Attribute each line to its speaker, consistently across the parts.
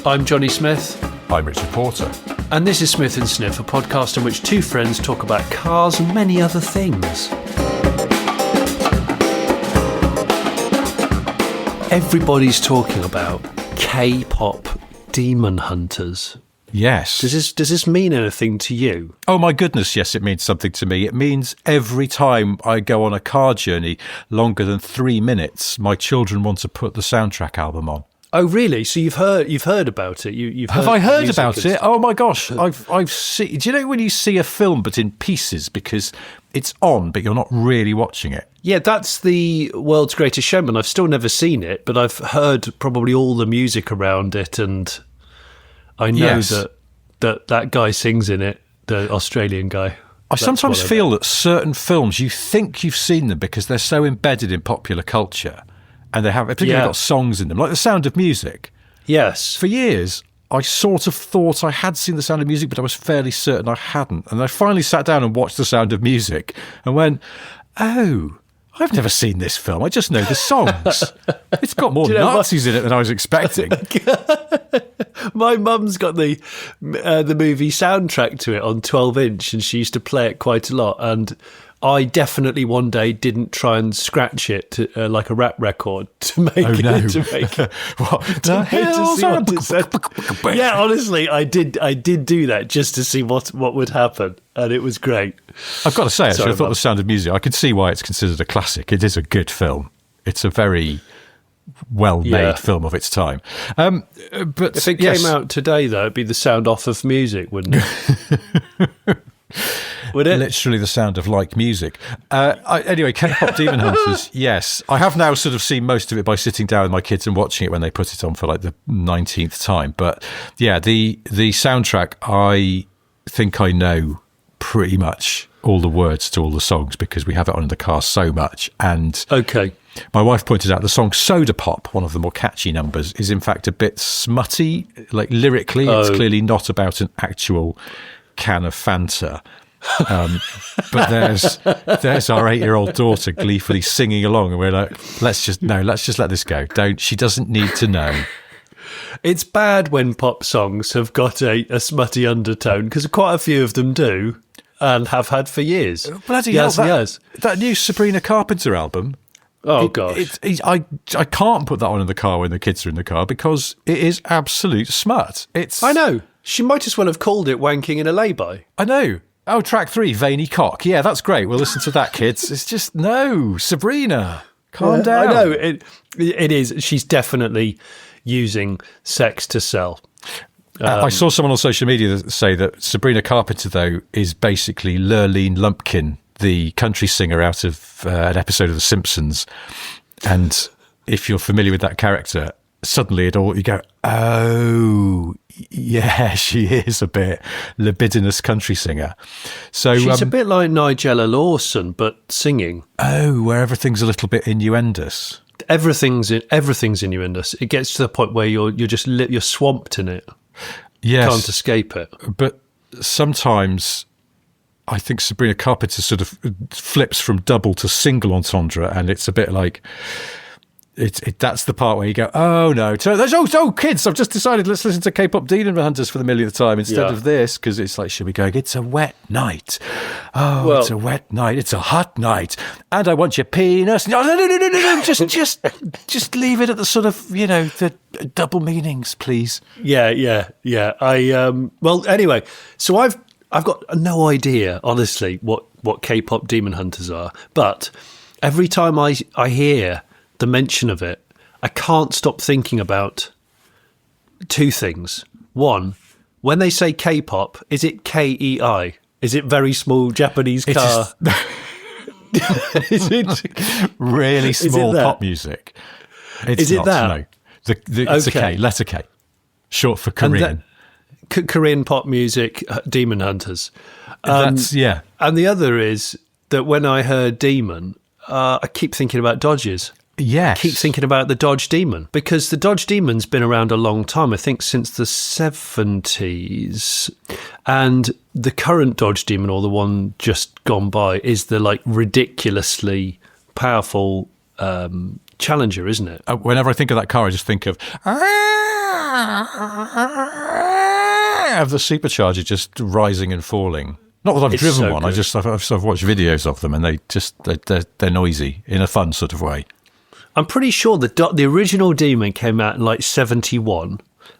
Speaker 1: I'm Jonny Smith.
Speaker 2: I'm Richard Porter.
Speaker 1: And this is Smith & Sniff, a podcast in which two friends talk about cars and many other things. Everybody's talking about K-pop demon hunters.
Speaker 2: Yes.
Speaker 1: Does this mean anything to you?
Speaker 2: Oh my goodness, yes, it means something to me. It means every time I go on a car journey longer than 3 minutes, my children want to put the soundtrack album on.
Speaker 1: Oh really? So you've heard about it?
Speaker 2: Have I heard about it? Oh my gosh, I've seen. Do you know when you see a film but in pieces because it's on, but you're not really watching it?
Speaker 1: Yeah, that's the World's Greatest Showman. I've still never seen it, but I've heard probably all the music around it, and I know that guy sings in it, the Australian guy.
Speaker 2: I sometimes feel that certain films, you think you've seen them because they're so embedded in popular culture, and they have particularly got songs in them, like The Sound of Music.
Speaker 1: Yes.
Speaker 2: For years, I sort of thought I had seen The Sound of Music, but I was fairly certain I hadn't. And I finally sat down and watched The Sound of Music and went, oh, I've never seen this film. I just know the songs. It's got more Nazis in it than I was expecting.
Speaker 1: My mum's got the movie soundtrack to it on 12-inch, and she used to play it quite a lot. And I definitely one day didn't try and scratch it to, like a rap record to make Yeah, honestly, I did do that just to see what would happen, and it was great.
Speaker 2: I've got to say, actually, I thought The Sound of Music, I could see why it's considered a classic. It is a good film. It's a very well-made film of its time. But
Speaker 1: if it came out today, though, it'd be the sound off of music, wouldn't it? Would it?
Speaker 2: Literally the sound of like music. Anyway, K-pop Demon Hunters, yes. I have now sort of seen most of it by sitting down with my kids and watching it when they put it on for like the 19th time. But yeah, the soundtrack, I think I know pretty much all the words to all the songs because we have it on in the car so much. And my wife pointed out the song Soda Pop, one of the more catchy numbers, is in fact a bit smutty. Like lyrically, it's clearly not about an actual can of Fanta. But there's our 8-year-old daughter gleefully singing along, and we're like, let's just let this go. She doesn't need to know.
Speaker 1: It's bad when pop songs have got a smutty undertone, because quite a few of them do, and have had for years.
Speaker 2: Bloody hell, that new Sabrina Carpenter album.
Speaker 1: Oh gosh,
Speaker 2: I can't put that on in the car when the kids are in the car because it is absolute smut. I
Speaker 1: know. She might as well have called it Wanking in a Lay-By.
Speaker 2: I know. Oh, track 3, Veiny Cock. Yeah, that's great. We'll listen to that, kids. It's just, no, Sabrina, calm down.
Speaker 1: I know, it is. She's definitely using sex to sell.
Speaker 2: I saw someone on social media say that Sabrina Carpenter, though, is basically Lurleen Lumpkin, the country singer out of an episode of The Simpsons. And if you're familiar with that character, suddenly you go, oh, yeah, she is a bit libidinous country singer. So
Speaker 1: she's a bit like Nigella Lawson, but singing.
Speaker 2: Oh, where everything's a little bit innuendous.
Speaker 1: Everything's innuendous. It gets to the point where you're swamped in it.
Speaker 2: Yes,
Speaker 1: can't escape it.
Speaker 2: But sometimes I think Sabrina Carpenter sort of flips from double to single entendre, and it's a bit like. That's the part where you go, oh no, kids, I've just decided let's listen to K-pop Demon Hunters for the millionth time instead of this, because it's like, should we go, it's a wet night. Oh, well, it's a wet night, it's a hot night, and I want your penis. No, just leave it at the sort of, the double meanings, please.
Speaker 1: Yeah. Well, anyway, so I've got no idea, honestly, what K-pop Demon Hunters are, but every time I hear the mention of it, I can't stop thinking about two things. One, when they say K-pop, is it K-E-I? Is it very small Japanese car?
Speaker 2: Is it really small pop music?
Speaker 1: Is it that?
Speaker 2: No. It's a K, letter K. Short for Korean.
Speaker 1: Korean pop music, Demon Hunters.
Speaker 2: And
Speaker 1: the other is that when I heard Demon, I keep thinking about Dodges.
Speaker 2: Yes.
Speaker 1: I keep thinking about the Dodge Demon, because the Dodge Demon's been around a long time, I think since the 70s. And the current Dodge Demon, or the one just gone by, is the ridiculously powerful Challenger, isn't it?
Speaker 2: Whenever I think of that car, I just think of of the supercharger just rising and falling. Not that I've driven
Speaker 1: so
Speaker 2: one.
Speaker 1: good.
Speaker 2: I've watched videos of them, and they're noisy in a fun sort of way.
Speaker 1: I'm pretty sure the original Demon came out in like 71,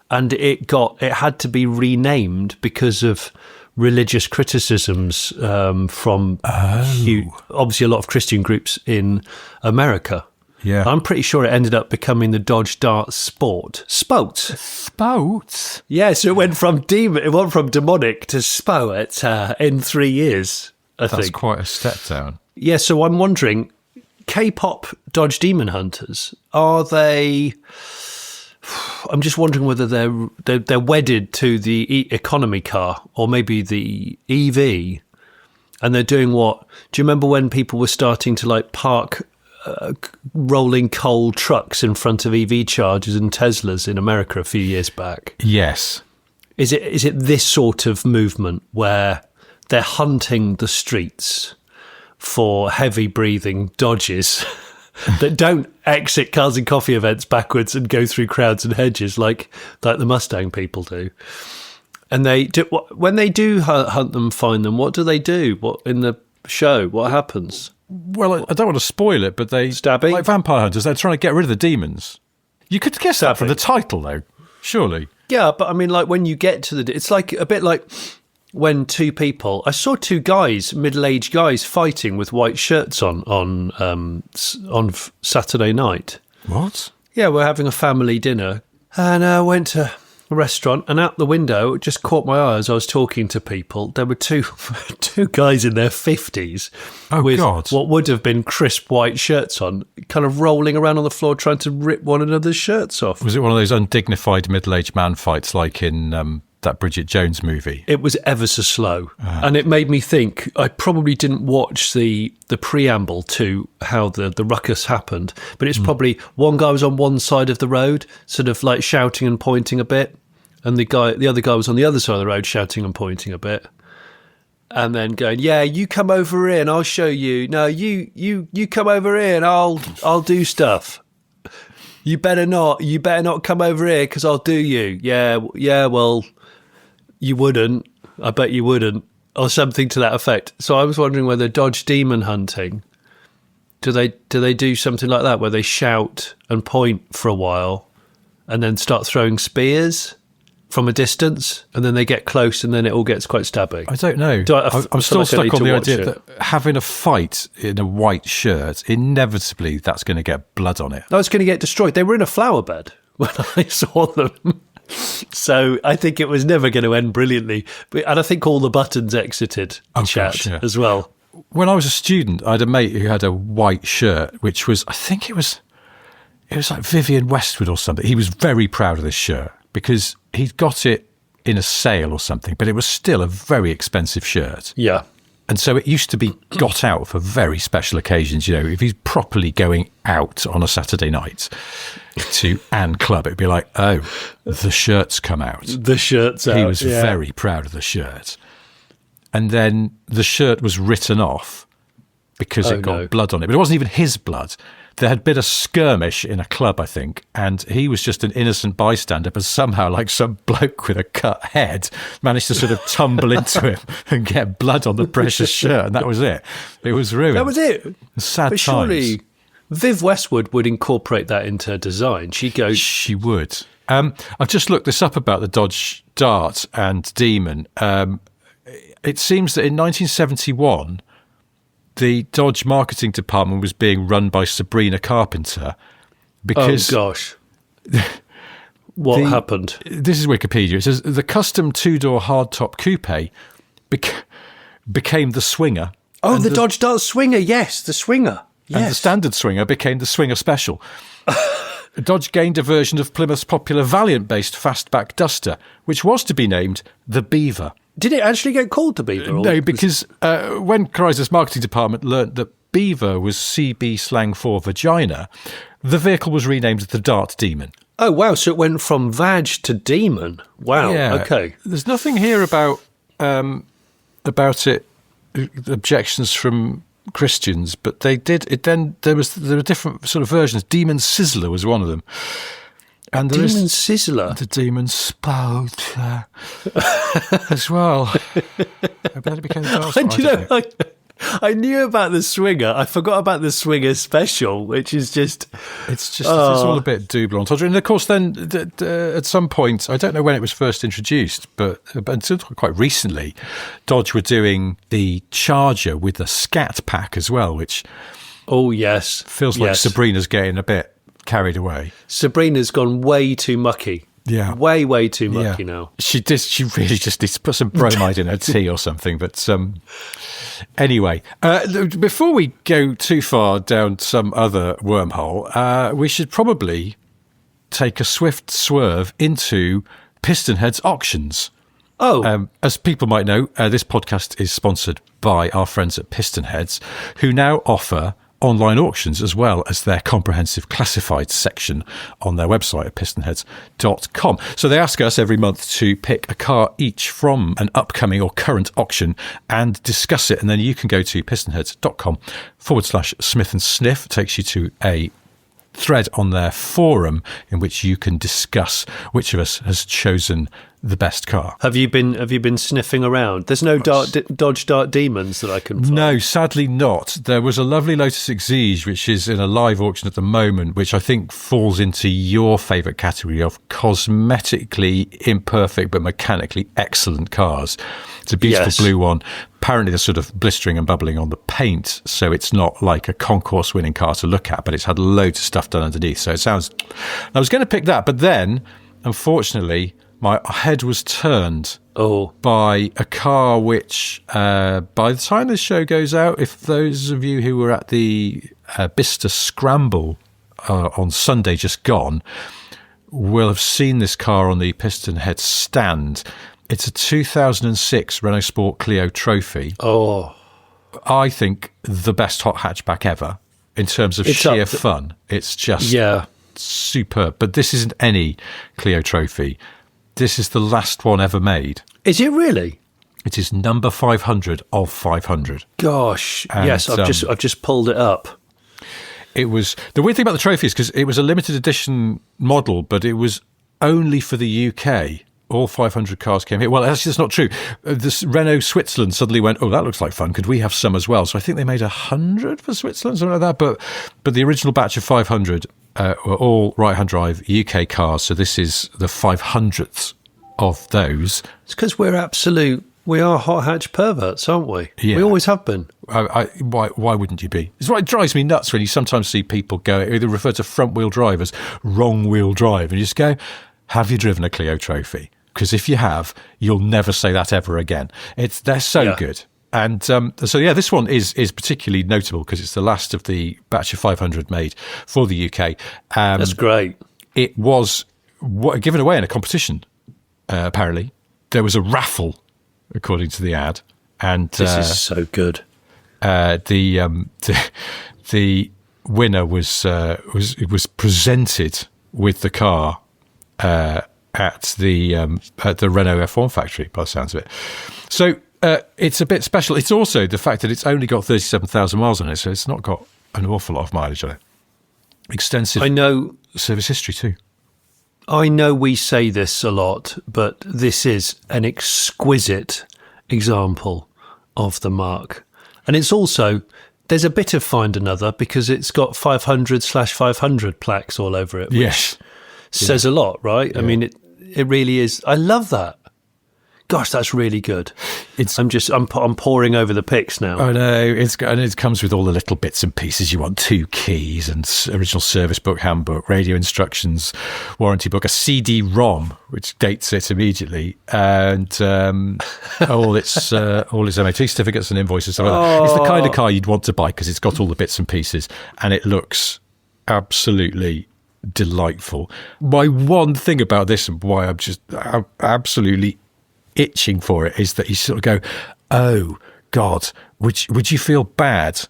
Speaker 1: and it had to be renamed because of religious criticisms from obviously a lot of Christian groups in America.
Speaker 2: Yeah,
Speaker 1: I'm pretty sure it ended up becoming the Dodge Dart Sport.
Speaker 2: Spoats.
Speaker 1: Yeah, so it went from demonic to Sport in 3 years.
Speaker 2: That's quite a step down.
Speaker 1: Yeah, so I'm wondering, K-pop Dodge Demon Hunters, are they? I'm just wondering whether they're wedded to the economy car or maybe the EV, and they're doing what? Do you remember when people were starting to like park rolling coal trucks in front of EV chargers and Teslas in America a few years back?
Speaker 2: Yes.
Speaker 1: Is it this sort of movement where they're hunting the streets for heavy breathing Dodges that don't exit Cars and Coffee events backwards and go through crowds and hedges like the Mustang people do? And they do, when they do hunt them, find them, what do they do? What in the show? What happens?
Speaker 2: Well, I don't want to spoil it, but
Speaker 1: Stabbing?
Speaker 2: like vampire hunters, they're trying to get rid of the demons. You could guess that from the title, though, surely.
Speaker 1: Yeah, but I mean, like when you get to it's like a bit like when I saw two guys, middle-aged guys, fighting with white shirts on Saturday night.
Speaker 2: What?
Speaker 1: Yeah, we're having a family dinner, and I went to a restaurant, and out the window, it just caught my eye as I was talking to people. There were two guys in their 50s with what would have been crisp white shirts on, kind of rolling around on the floor trying to rip one another's shirts off.
Speaker 2: Was it one of those undignified middle-aged man fights like in that Bridget Jones movie?
Speaker 1: It was ever so slow, and it made me think I probably didn't watch the preamble to how the ruckus happened, but it's probably one guy was on one side of the road, sort of like shouting and pointing a bit, and the other guy was on the other side of the road shouting and pointing a bit, and then going, "Yeah, you come over here and I'll show you. No, you come over here and I'll do stuff. You better not come over here because I'll do you. Yeah, well, you wouldn't. I bet you wouldn't," or something to that effect. So I was wondering whether Dodge Demon Hunting, do they do something like that where they shout and point for a while and then start throwing spears from a distance, and then they get close and then it all gets quite stabby?
Speaker 2: I don't know. I'm still stuck on the idea that having a fight in a white shirt, inevitably that's going to get blood on it.
Speaker 1: No, it's going to get destroyed. They were in a flower bed when I saw them. So I think it was never going to end brilliantly. And I think all the buttons exited the chat as well.
Speaker 2: When I was a student, I had a mate who had a white shirt, which was, I think it was like Vivienne Westwood or something. He was very proud of this shirt because he'd got it in a sale or something, but it was still a very expensive shirt.
Speaker 1: Yeah.
Speaker 2: And so it used to be got out for very special occasions. You know, if he's properly going out on a Saturday night to Ann Club, it'd be like, oh, the shirt's come out.
Speaker 1: The shirt's out.
Speaker 2: He was very proud of the shirt. And then the shirt was written off because it got blood on it. But it wasn't even his blood. There had been a skirmish in a club, I think, and he was just an innocent bystander, but somehow, like some bloke with a cut head, managed to sort of tumble into him and get blood on the precious shirt, and that was it. It was ruined.
Speaker 1: That was it.
Speaker 2: Sad
Speaker 1: but
Speaker 2: times.
Speaker 1: Surely Viv Westwood would incorporate that into her design.
Speaker 2: She would. I've just looked this up about the Dodge Dart and Demon. It seems that in 1971... the Dodge marketing department was being run by Sabrina Carpenter because...
Speaker 1: Oh, gosh. What happened?
Speaker 2: This is Wikipedia. It says, the custom two-door hardtop coupe became the Swinger.
Speaker 1: Oh, the Dodge Dart Swinger, yes, the Swinger. Yes.
Speaker 2: And the standard Swinger became the Swinger Special. Dodge gained a version of Plymouth's popular Valiant-based fastback Duster, which was to be named the Beaver.
Speaker 1: Did it actually get called the Beaver?
Speaker 2: No, because when Chrysler's marketing department learnt that Beaver was CB slang for vagina, the vehicle was renamed the Dart Demon.
Speaker 1: Oh, wow. So it went from vag to demon. Wow.
Speaker 2: Yeah.
Speaker 1: Okay.
Speaker 2: There's nothing here about it, objections from Christians, but they did it. Then there were different sort of versions. Demon Sizzler was one of them. And there
Speaker 1: Demon
Speaker 2: is
Speaker 1: Sizzler.
Speaker 2: the Demon Spout as well. I bet it became
Speaker 1: I knew about the Swinger. I forgot about the Swinger Special, which is just...
Speaker 2: It's all a bit double entendre. And of course, then at some point, I don't know when it was first introduced, but until quite recently, Dodge were doing the Charger with the Scat Pack as well, which feels like Sabrina's getting a bit carried away.
Speaker 1: Sabrina's gone way too mucky.
Speaker 2: Yeah,
Speaker 1: way too mucky now.
Speaker 2: She really just needs to put some bromide in her tea or something. But anyway, before we go too far down some other wormhole, we should probably take a swift swerve into PistonHeads auctions.
Speaker 1: Oh,
Speaker 2: as people might know, this podcast is sponsored by our friends at PistonHeads, who now offer online auctions as well as their comprehensive classified section on their website at pistonheads.com. So they ask us every month to pick a car each from an upcoming or current auction and discuss it. And then you can go to pistonheads.com/Smith and Sniff. It takes you to a thread on their forum in which you can discuss which of us has chosen the best car.
Speaker 1: Have you been sniffing around? There's no Dodge Dart Demons that I can find.
Speaker 2: No, sadly not. There was a lovely Lotus Exige, which is in a live auction at the moment, which I think falls into your favourite category of cosmetically imperfect but mechanically excellent cars. It's a beautiful blue one. Apparently they're sort of blistering and bubbling on the paint, so it's not like a concourse winning car to look at, but it's had loads of stuff done underneath. So it sounds... I was going to pick that, but then, unfortunately, my head was turned by a car which, by the time this show goes out, if those of you who were at the Bicester Scramble on Sunday just gone, will have seen this car on the PistonHeads stand. It's a 2006 Renault Sport Clio Trophy.
Speaker 1: Oh.
Speaker 2: I think the best hot hatchback ever in terms of sheer fun. It's just superb. But this isn't any Clio Trophy. This is the last one ever made.
Speaker 1: Is it really?
Speaker 2: It is number 500 of 500.
Speaker 1: Gosh,
Speaker 2: and,
Speaker 1: yes, I've just pulled it up.
Speaker 2: It was the weird thing about the trophy is because it was a limited edition model, but it was only for the UK. All 500 cars came here. Well, actually, that's not true. This Renault Switzerland suddenly went, oh, that looks like fun. Could we have some as well? So I think they made 100 for Switzerland, something like that. But the original batch of 500 were all right-hand drive UK cars. So this is the 500th of those.
Speaker 1: It's because we are hot hatch perverts, aren't we?
Speaker 2: Yeah.
Speaker 1: We always have been.
Speaker 2: Why wouldn't you be? It's what drives me nuts when you sometimes see people go, either refer to front-wheel drive as wrong-wheel drive, and you just go, have you driven a Clio Trophy? Because if you have, you'll never say that ever again. They're so good. And this one is particularly notable because it's the last of the batch of 500 made for the UK.
Speaker 1: That's great.
Speaker 2: It was given away in a competition, apparently. There was a raffle, according to the ad. And
Speaker 1: this is so good.
Speaker 2: The winner was presented with the car at the Renault F1 factory, by the sounds of it. So it's a bit special. It's also the fact that it's only got 37,000 miles on it, so it's not got an awful lot of mileage on it. Extensive service history too.
Speaker 1: I know we say this a lot, but this is an exquisite example of the mark. And it's also, there's a bit of find another because it's got 500/500 plaques all over it.
Speaker 2: Yes.
Speaker 1: Says a lot, right? Yeah. I mean, it really is. I love that. Gosh, that's really good. I'm poring over the pics now.
Speaker 2: I know. It comes with all the little bits and pieces you want: 2 keys, and original service book, handbook, radio instructions, warranty book, a CD-ROM which dates it immediately, and all its MOT certificates and invoices. It's the kind of car you'd want to buy because it's got all the bits and pieces, and it looks absolutely delightful. My one thing about this and why I'm absolutely itching for it is that you sort of go, oh God, would you feel bad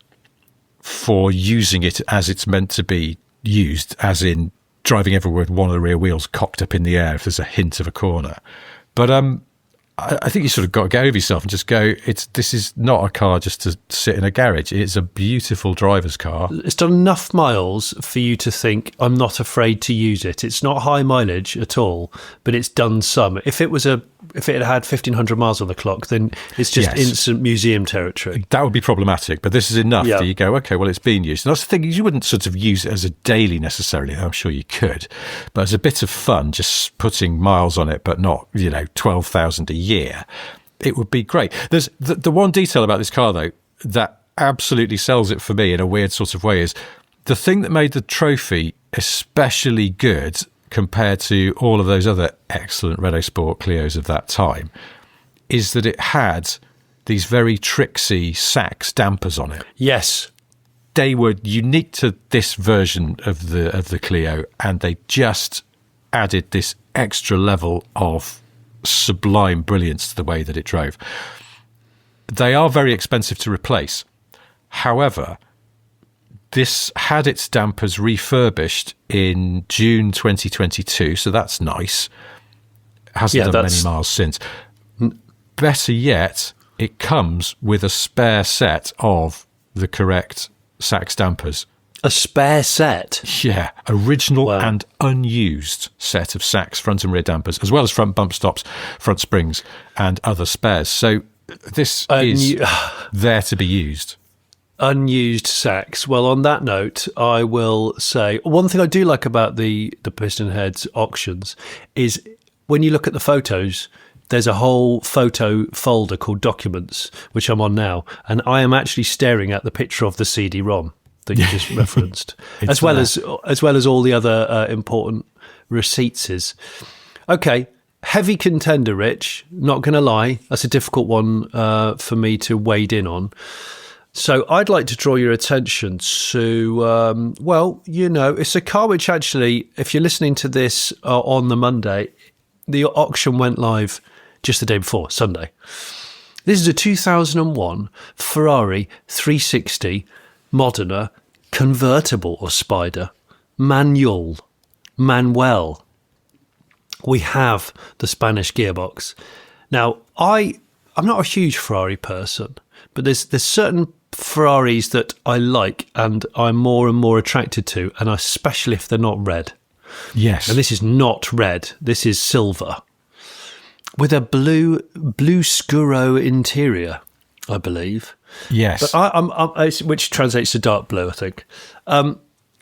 Speaker 2: for using it as it's meant to be used, as in driving everywhere with one of the rear wheels cocked up in the air if there's a hint of a corner? But I think you sort of got to get over yourself and just go, this is not a car just to sit in a garage. It's a beautiful driver's car.
Speaker 1: It's done enough miles for you to think, I'm not afraid to use it. It's not high mileage at all, but it's done some. If it had 1,500 miles on the clock, then it's just instant museum territory.
Speaker 2: That would be problematic, but this is enough that you go, okay, well, it's been used. And that's the thing, you wouldn't sort of use it as a daily necessarily. I'm sure you could, but as a bit of fun, just putting miles on it, but not, 12,000 a year, it would be great. There's the one detail about this car, though, that absolutely sells it for me in a weird sort of way is the thing that made the Trophy especially good compared to all of those other excellent Renault Sport Clios of that time is that it had these very tricksy Sachs dampers on it.
Speaker 1: Yes.
Speaker 2: They were unique to this version of the Clio, and they just added this extra level of sublime brilliance to the way that it drove. They are very expensive to replace. However, this had its dampers refurbished in June 2022, so that's nice. Hasn't done many miles since. Better yet, it comes with a spare set of the correct Sachs dampers.
Speaker 1: A spare set?
Speaker 2: Yeah, original and unused set of Sachs front and rear dampers, as well as front bump stops, front springs, and other spares. So this is there to be used.
Speaker 1: Unused Sachs. Well, on that note, I will say one thing I do like about the PistonHeads auctions is when you look at the photos, there's a whole photo folder called Documents, which I'm on now, and I am actually staring at the picture of the CD-ROM that you just referenced, as well as all the other important receipts. Okay, heavy contender, Rich. Not going to lie, that's a difficult one for me to wade in on. So I'd like to draw your attention to, it's a car which actually, if you're listening to this on the Monday, the auction went live just the day before, Sunday. This is a 2001 Ferrari 360 Modena convertible or Spider, Manuel. We have the Spanish gearbox. Now, I'm not a huge Ferrari person, but there's certain Ferraris that I like and I'm more and more attracted to, and especially if they're not red.
Speaker 2: Yes.
Speaker 1: And this is not red. This is silver with a blue scuro interior, I believe.
Speaker 2: Yes.
Speaker 1: But which translates to dark blue, I think. Am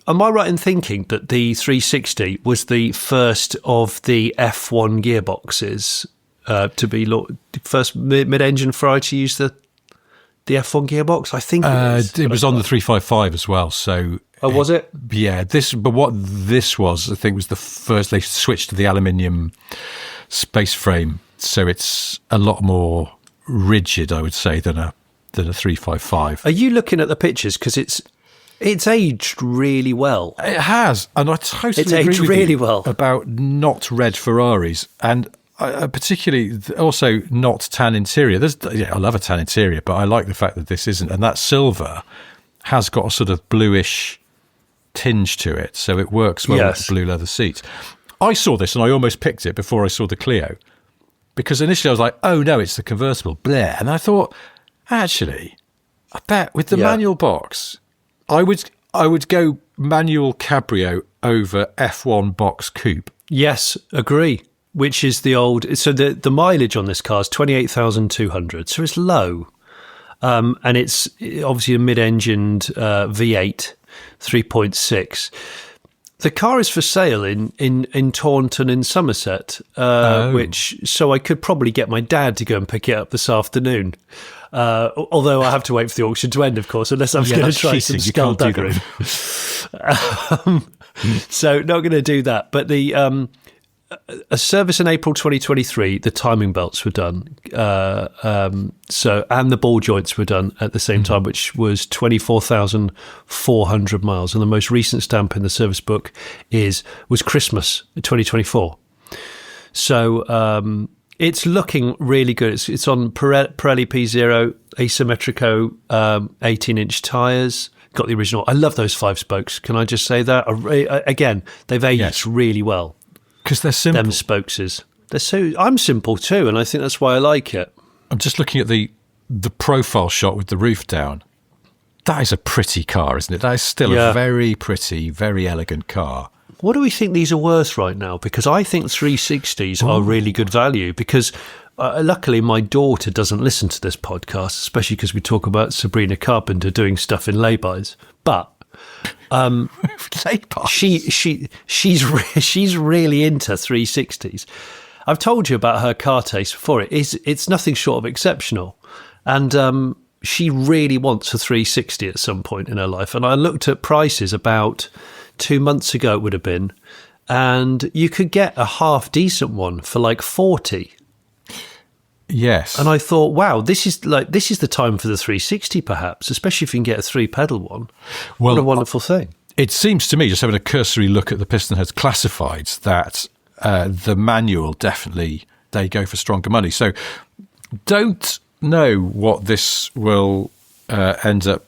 Speaker 1: I right in thinking that the 360 was the first of the F1 gearboxes to be first mid-engine Ferrari to use the F1 gearbox? I think
Speaker 2: it was on the 355 as well. So,
Speaker 1: was it?
Speaker 2: Yeah. What this was, I think, was the first. They switched to the aluminium space frame, so it's a lot more rigid, I would say, than a 355.
Speaker 1: Are you looking at the pictures? Because it's aged really well.
Speaker 2: It has, and I totally agree
Speaker 1: aged
Speaker 2: with
Speaker 1: really
Speaker 2: you
Speaker 1: well
Speaker 2: about not red Ferraris, and particularly also not tan interior. I love a tan interior, but I like the fact that this isn't, and that silver has got a sort of bluish tinge to it, so it works well with the blue leather seats. I saw this and I almost picked it before I saw the Clio, because initially I was like, oh no, it's the convertible, blah. And I thought, actually, I bet with the manual box, I would go manual cabrio over F1 box coupe.
Speaker 1: Yes, agree. Which is the old. So the mileage on this car is 28,200. So it's low, and it's obviously a mid-engined V8 3.6. The car is for sale in Taunton in Somerset, which so I could probably get my dad to go and pick it up this afternoon. Although I have to wait for the auction to end, of course, unless I'm going to try some skullduggery. So not going to do that. But the a service in April 2023, the timing belts were done. And the ball joints were done at the same time, which was 24,400 miles. And the most recent stamp in the service book was Christmas 2024. So it's looking really good. It's on Pirelli P0 Asymmetrico 18-inch tyres. Got the original. I love those 5 spokes. Can I just say that? Again, they've aged really well.
Speaker 2: Because they're simple.
Speaker 1: Them spokeses. I'm simple too, and I think that's why I like it.
Speaker 2: I'm just looking at the profile shot with the roof down. That is a pretty car, isn't it? That is still a very pretty, very elegant car.
Speaker 1: What do we think these are worth right now? Because I think 360s are really good value, because luckily my daughter doesn't listen to this podcast, especially because we talk about Sabrina Carpenter doing stuff in lay-bys. But she's really into 360s. I've told you about her car taste before. It's nothing short of exceptional, and she really wants a 360 at some point in her life. And I looked at prices about 2 months ago, it would have been, and you could get a half decent one for like 40.
Speaker 2: Yes.
Speaker 1: And I thought, wow, this is the time for the 360, perhaps, especially if you can get a 3-pedal one. Well, what a wonderful thing.
Speaker 2: It seems to me, just having a cursory look at the PistonHeads classifieds, that the manual definitely, they go for stronger money. So don't know what this will end up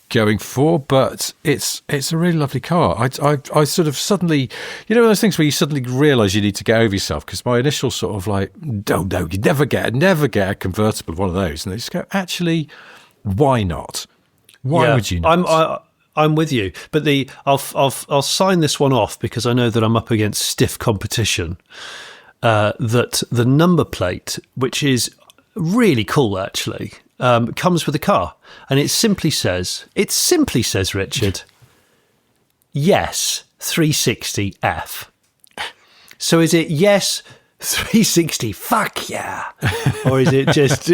Speaker 2: going for, but it's a really lovely car. I sort of suddenly, you know, those things where you suddenly realise you need to get over yourself, because my initial sort of like, no, you'd never get a convertible, one of those, and they just go, actually, why not? Why would you not?
Speaker 1: I'm with you, but I'll sign this one off, because I know that I'm up against stiff competition. That the number plate, which is really cool actually, comes with a car, and it simply says, Richard, yes 360F. So is it yes 360 fuck yeah, or is it just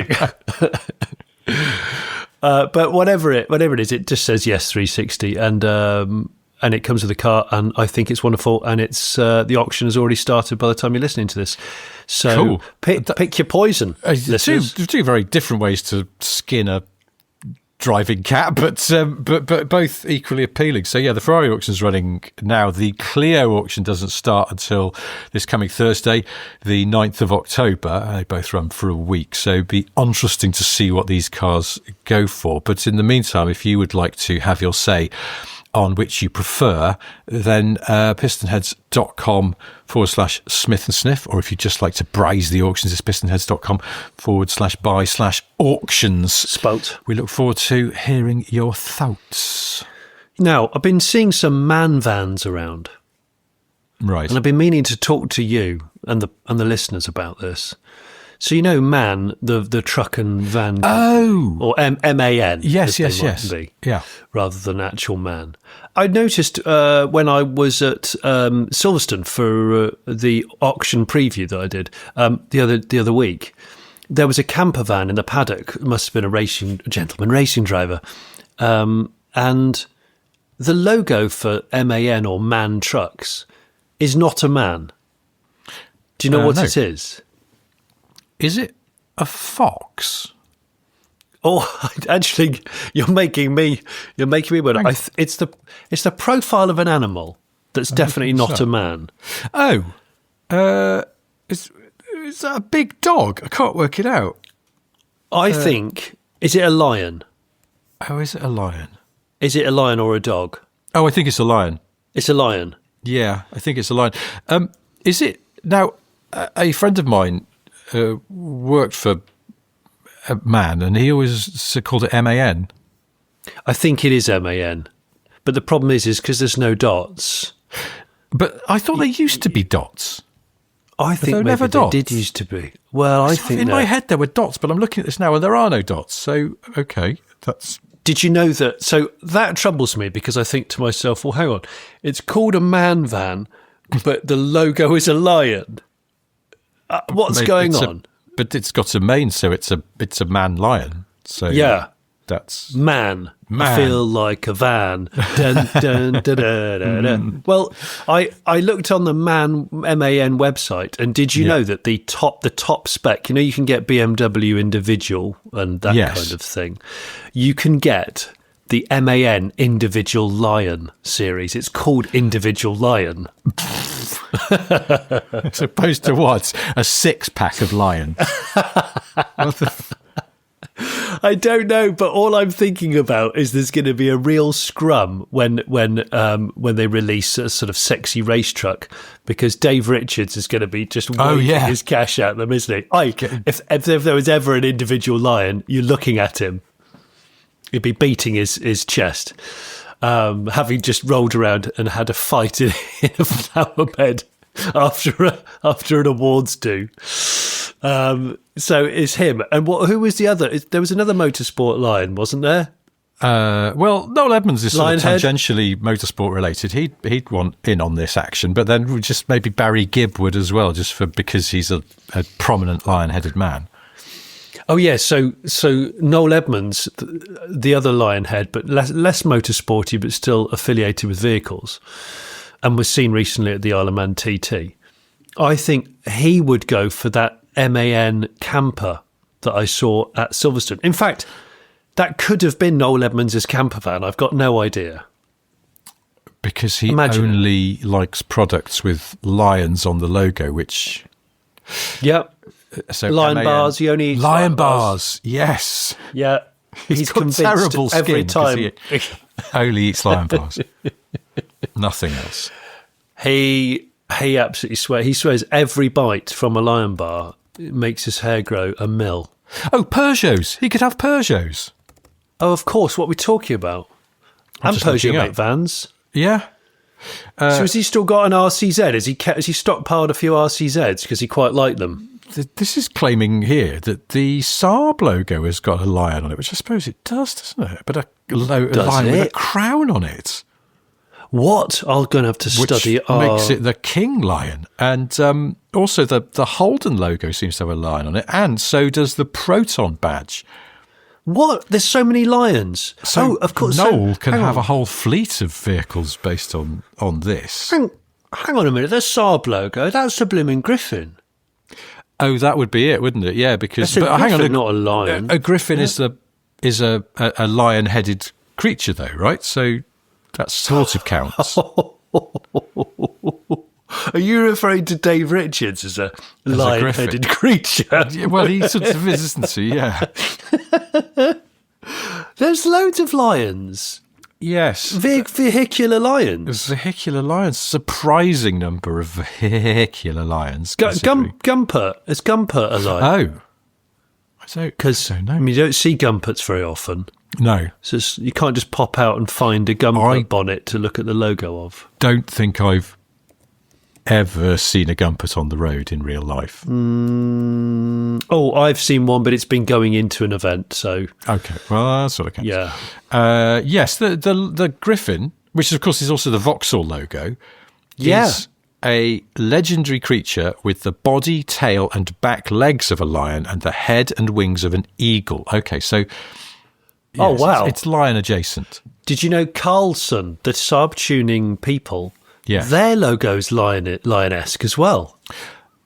Speaker 1: but whatever it is, it just says yes 360, and it comes with a car, and I think it's wonderful, and it's the auction has already started by the time you're listening to this. So
Speaker 2: cool.
Speaker 1: Pick your poison.
Speaker 2: Two very different ways to skin a driving cat, but both equally appealing. So yeah, the Ferrari auction's running now. The Clio auction doesn't start until this coming Thursday, the 9th of October. They both run for a week, so it'd be interesting to see what these cars go for. But in the meantime, if you would like to have your say on which you prefer, then pistonheads.com/Smith and Sniff, or if you'd just like to browse the auctions, it's pistonheads.com/buy/auctions.
Speaker 1: Spout.
Speaker 2: We look forward to hearing your thoughts.
Speaker 1: Now, I've been seeing some man vans around.
Speaker 2: Right.
Speaker 1: And I've been meaning to talk to you and the listeners about this. So, you know, MAN, the truck and van.
Speaker 2: Oh.
Speaker 1: Or MAN.
Speaker 2: Yes.
Speaker 1: Be,
Speaker 2: yeah.
Speaker 1: Rather than actual man. I noticed when I was at Silverstone for the auction preview that I did the other week, there was a camper van in the paddock. It must have been a gentleman racing driver. And the logo for MAN or MAN trucks is not a man. Do you know what it is?
Speaker 2: Is it a fox?
Speaker 1: Oh, actually, you're making me. But it's the profile of an animal that's definitely not a man.
Speaker 2: Oh, is that a big dog? I can't work it out.
Speaker 1: I think, is it a lion?
Speaker 2: Oh, is it a lion?
Speaker 1: Is it a lion or a dog?
Speaker 2: Oh, I think it's a lion.
Speaker 1: It's a lion.
Speaker 2: Yeah, I think it's a lion. Is it now? A friend of mine worked for a man, and he always called it MAN.
Speaker 1: I think it is MAN, but the problem is because there's no dots.
Speaker 2: But I thought they used to be dots.
Speaker 1: I think maybe
Speaker 2: never
Speaker 1: they
Speaker 2: dots?
Speaker 1: did used to be. Well, I think
Speaker 2: in my head there were dots, but I'm looking at this now and there are no dots. So okay, that's.
Speaker 1: Did you know that? So that troubles me, because I think to myself, well, hang on, it's called a man van, but the logo is a lion. What's going on?
Speaker 2: But it's got a mane, so it's a man lion. So
Speaker 1: yeah,
Speaker 2: that's
Speaker 1: man. I feel like a van. Dun, dun, dun, dun, dun, dun. Well, I looked on the MAN website, and did you know that the top spec? You know, you can get BMW individual and that kind of thing. You can get the MAN individual lion series. It's called individual lion.
Speaker 2: As opposed to what? A 6-pack of lion.
Speaker 1: I don't know, but all I'm thinking about is there's going to be a real scrum when they release a sort of sexy race truck, because Dave Richards is going to be just waving his cash at them, isn't he? If there was ever an individual lion, you're looking at him, he'd be beating his chest, having just rolled around and had a fight in a flower bed after an awards do. So it's him. And who was the other? There was another motorsport lion, wasn't there?
Speaker 2: Well, Noel Edmonds is sort of tangentially motorsport related. He'd want in on this action, but then just maybe Barry Gibb would as well, because he's a prominent lion-headed man.
Speaker 1: Oh yeah, so Noel Edmonds, the other lionhead, but less motorsporty, but still affiliated with vehicles, and was seen recently at the Isle of Man TT. I think he would go for that MAN camper that I saw at Silverstone. In fact, that could have been Noel Edmonds' camper van. I've got no idea.
Speaker 2: Because he only likes products with lions on the logo, which...
Speaker 1: Yep.
Speaker 2: So
Speaker 1: lion
Speaker 2: MAN,
Speaker 1: bars, he only eats
Speaker 2: lion bars, yes.
Speaker 1: Yeah.
Speaker 2: He's got
Speaker 1: convinced
Speaker 2: terrible
Speaker 1: every
Speaker 2: skin
Speaker 1: time.
Speaker 2: He only eats lion bars. Nothing else.
Speaker 1: He absolutely swears. He swears every bite from a lion bar makes his hair grow a mil.
Speaker 2: Oh, Peugeots. He could have Peugeots.
Speaker 1: Oh, of course. What we're talking about. And Peugeot make vans.
Speaker 2: Yeah.
Speaker 1: So has he still got an RCZ? Has he stockpiled a few RCZs because he quite liked them?
Speaker 2: This is claiming here that the Saab logo has got a lion on it, which I suppose it does, doesn't it? But a lion with a crown on it.
Speaker 1: What? I'm going to have to study.
Speaker 2: Which makes it the King Lion. And also the Holden logo seems to have a lion on it, and so does the Proton badge.
Speaker 1: What? There's so many lions.
Speaker 2: So
Speaker 1: of course.
Speaker 2: Noel can have a whole fleet of vehicles based on this.
Speaker 1: Hang on a minute. The Saab logo, that's the blooming griffin.
Speaker 2: Oh, that would be it, wouldn't it? Yeah, because...
Speaker 1: That's a griffin,
Speaker 2: hang on,
Speaker 1: not a lion.
Speaker 2: A griffin is a lion-headed creature, though, right? So that sort of counts.
Speaker 1: Are you referring to Dave Richards as a lion-headed creature?
Speaker 2: Yeah, well, he sort of is, isn't he? Yeah.
Speaker 1: There's loads of lions.
Speaker 2: Yes.
Speaker 1: Vehicular lions.
Speaker 2: Vehicular lions. Surprising number of vehicular lions.
Speaker 1: Gumper. Is Gumper a lion?
Speaker 2: Oh. I don't know.
Speaker 1: I mean, you don't see Gumpers very often.
Speaker 2: No.
Speaker 1: So you can't just pop out and find a Gumper bonnet to look at the logo of.
Speaker 2: Don't think I've ever seen a Gumpert on the road in real life.
Speaker 1: Oh, I've seen one, but it's been going into an event, so...
Speaker 2: Okay, well, that sort of counts.
Speaker 1: Yeah.
Speaker 2: Yes, the Griffin, which of course is also the Vauxhall logo, is a legendary creature with the body, tail and back legs of a lion and the head and wings of an eagle. Okay, so... Yes,
Speaker 1: oh, wow.
Speaker 2: It's lion adjacent.
Speaker 1: Did you know Carlson, the Saab tuning people...
Speaker 2: Yeah.
Speaker 1: Their logo's lion-esque as well.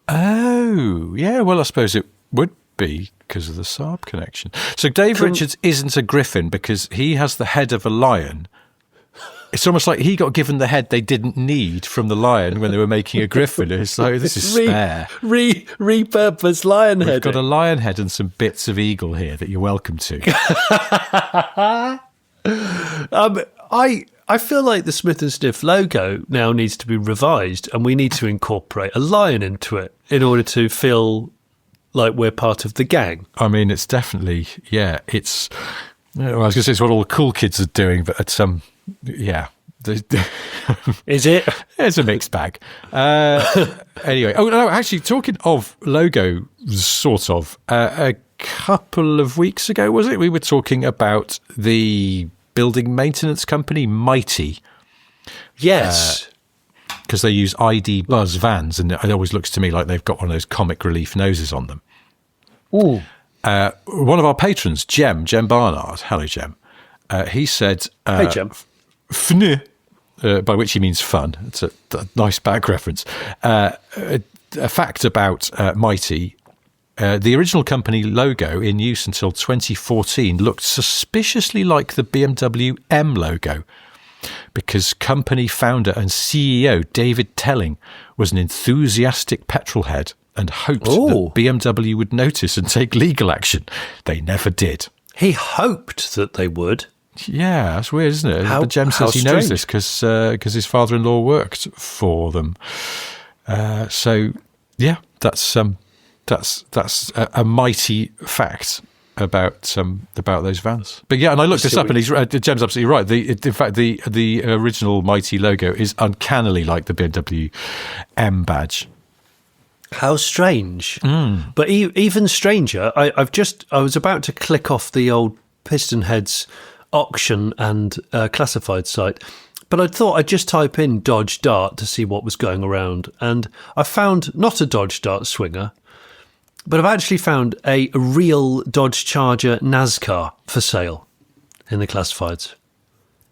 Speaker 2: Oh, yeah. Well, I suppose it would be because of the Saab connection. So Dave Richards isn't a griffin because he has the head of a lion. It's almost like he got given the head they didn't need from the lion when they were making a griffin. It's like, this is spare.
Speaker 1: Repurposed lion head.
Speaker 2: We've got a lion head and some bits of eagle here that you're welcome to.
Speaker 1: I feel like the Smith & Sniff logo now needs to be revised, and we need to incorporate a lion into it in order to feel like we're part of the gang.
Speaker 2: I mean, it's definitely, it's... I was going to say it's what all the cool kids are doing, but it's
Speaker 1: Is it?
Speaker 2: It's a mixed bag. Anyway, oh no, actually, talking of logo, sort of, a couple of weeks ago, was it? We were talking about the building maintenance company Mighty.
Speaker 1: Yes.
Speaker 2: Because they use ID Buzz vans, and it always looks to me like they've got one of those comic relief noses on them.
Speaker 1: Ooh.
Speaker 2: One of our patrons, Jem Barnard, hello Jem, he said...
Speaker 1: hey Jem.
Speaker 2: Fn, by which he means fun. It's a nice back reference. A fact about Mighty... the original company logo in use until 2014 looked suspiciously like the BMW M logo because company founder and CEO David Telling was an enthusiastic petrolhead and hoped that BMW would notice and take legal action. They never did.
Speaker 1: He hoped that they would.
Speaker 2: Yeah, that's weird, isn't it? But Jem says he knows this because his father-in-law worked for them. So yeah, that's a mighty fact about those vans. But yeah, and I looked this up, and Jem's absolutely right. In fact, the original Mighty logo is uncannily like the BMW M badge.
Speaker 1: How strange! But even stranger, I was about to click off the old PistonHeads auction and classified site, but I thought I'd just type in Dodge Dart to see what was going around, and I found not a Dodge Dart Swinger, but I've actually found a real Dodge Charger NASCAR for sale in the classifieds.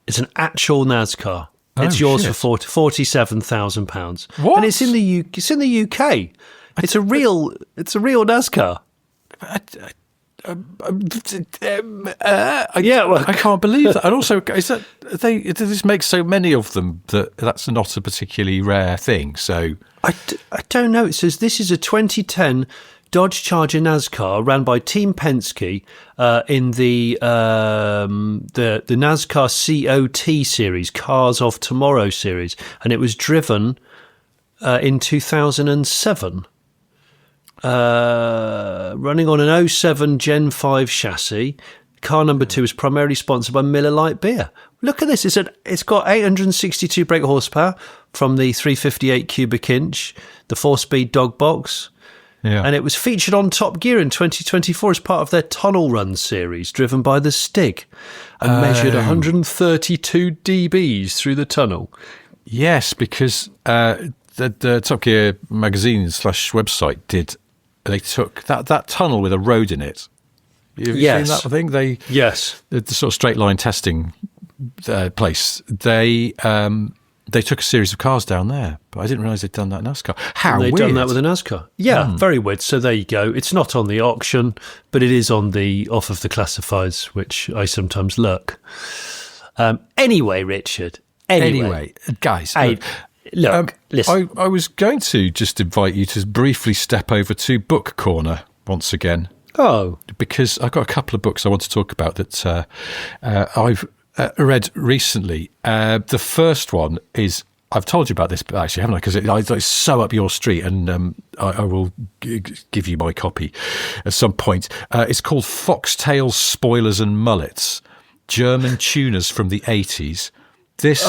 Speaker 1: It's an actual NASCAR. It's yours for £47,000.
Speaker 2: What?
Speaker 1: And it's in the UK. It's a real NASCAR.
Speaker 2: I can't believe that. And also, do this make so many of them that's not a particularly rare thing? So
Speaker 1: I don't know. It says this is a 2010 Dodge Charger NASCAR ran by Team Penske in the NASCAR COT series, Cars of Tomorrow series, and it was driven in 2007. Running on an 07 Gen 5 chassis. Car number 2 is primarily sponsored by Miller Lite Beer. Look at this. It's got 862 brake horsepower from the 358 cubic inch, the 4-speed dog box.
Speaker 2: Yeah.
Speaker 1: And it was featured on Top Gear in 2024 as part of their Tunnel Run series, driven by the Stig, and measured 132 dBs through the tunnel.
Speaker 2: Yes, because the Top Gear magazine / website they took that tunnel with a road in it. Have you seen that thing?
Speaker 1: Yes.
Speaker 2: The sort of straight line testing place. They took a series of cars down there, but I didn't realise they'd done that in NASCAR. How weird.
Speaker 1: They've done that with a NASCAR. Yeah, very weird. So there you go. It's not on the auction, but it is on the off of the classifieds, which I sometimes lurk. Anyway, Richard. Anyway,
Speaker 2: guys.
Speaker 1: Look, listen.
Speaker 2: I was going to just invite you to briefly step over to Book Corner once again.
Speaker 1: Oh.
Speaker 2: Because I've got a couple of books I want to talk about that I've read recently. The first one is, I've told you about this, but actually haven't I? Because it's so up your street, and I will give you my copy at some point. It's called Foxtails, Spoilers and Mullets, German Tuners from the 80s. This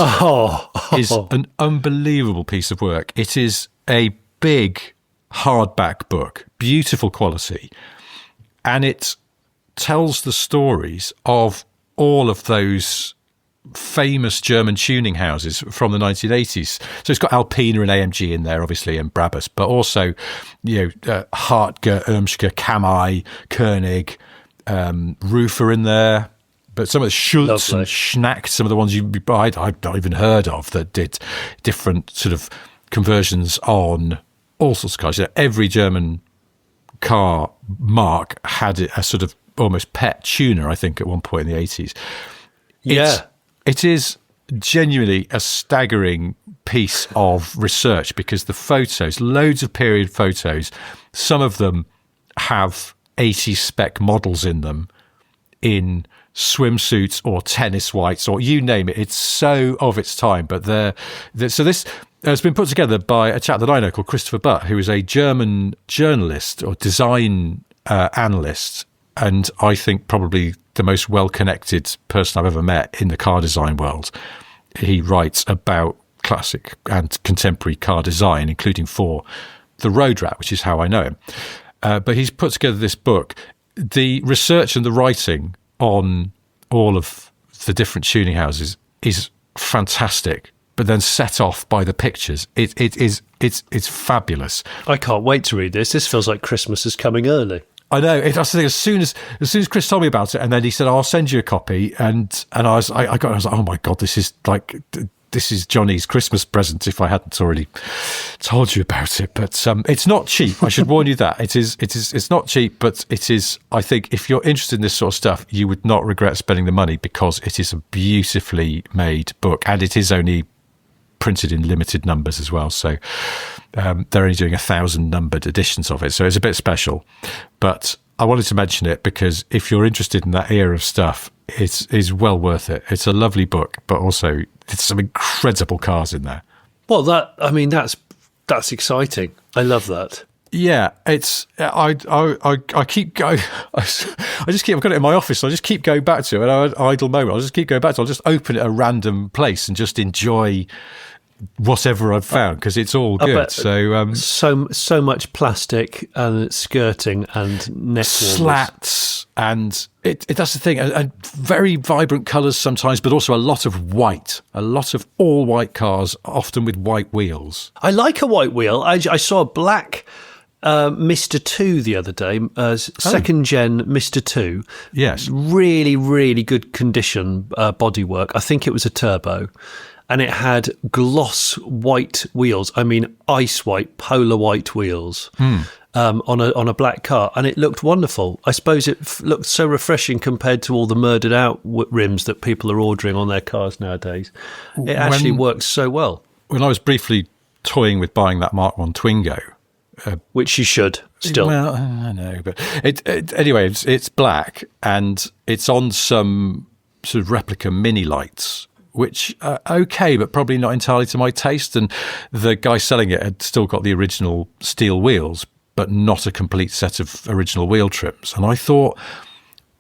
Speaker 2: is an unbelievable piece of work. It is a big hardback book, beautiful quality, and it tells the stories of all of those famous German tuning houses from the 1980s. So it's got Alpina and AMG in there, obviously, and Brabus, but also, Hartger, Irmscher, Kamai, Koenig, Rufer in there. But some of the Schultz and Schnack, some of the ones I'd not even heard of, that did different sort of conversions on all sorts of cars. Every German car mark had a sort of almost pet tuner, I think, at one point in the 80s.
Speaker 1: Yeah.
Speaker 2: It is genuinely a staggering piece of research, because the photos, loads of period photos, some of them have 80 spec models in them in swimsuits or tennis whites or you name it. It's so of its time. But so this has been put together by a chap that I know called Christopher Butt, who is a German journalist or design analyst, and I think probably the most well-connected person I've ever met in the car design world. He writes about classic and contemporary car design, including for The Road Rat, which is how I know him. But he's put together this book. The research and the writing on all of the different tuning houses is fantastic, but then set off by the pictures. It's fabulous.
Speaker 1: I can't wait to read this. This feels like Christmas is coming early.
Speaker 2: I know. I was thinking, as soon as Chris told me about it, and then he said, "I'll send you a copy," and I was like, "Oh my god, this is Johnny's Christmas present." If I hadn't already told you about it, but it's not cheap. I should warn you that it's not cheap, but it is. I think if you're interested in this sort of stuff, you would not regret spending the money, because it is a beautifully made book, and it is only printed in limited numbers as well. So they're only doing 1,000 numbered editions of it, so it's a bit special. But I wanted to mention it because if you're interested in that era of stuff, it's well worth it. It's a lovely book, but also it's some incredible cars in there.
Speaker 1: Well, that's exciting. I love that.
Speaker 2: Yeah, it's I keep going. I've got it in my office. So I just keep going back to it. At an idle moment, I'll just keep going back to it. I'll just open it at a random place and just enjoy whatever I've found because it's all good.
Speaker 1: So much plastic and skirting and neck
Speaker 2: slats, and that's the thing. And very vibrant colours sometimes, but also a lot of white. A lot of all white cars, often with white wheels.
Speaker 1: I like a white wheel. I saw a black Mr. 2 the other day, second gen Mr. 2.
Speaker 2: Yes.
Speaker 1: Really, really good condition bodywork. I think it was a turbo. And it had gloss white wheels. I mean, ice white, polar white wheels on a black car. And it looked wonderful. I suppose it looked so refreshing compared to all the murdered out rims that people are ordering on their cars nowadays. It actually works so well.
Speaker 2: When I was briefly toying with buying that Mark I Twingo,
Speaker 1: which you should still.
Speaker 2: Well, I know, but anyway, it's black and it's on some sort of replica mini lights, which are okay, but probably not entirely to my taste. And the guy selling it had still got the original steel wheels, but not a complete set of original wheel trims. And I thought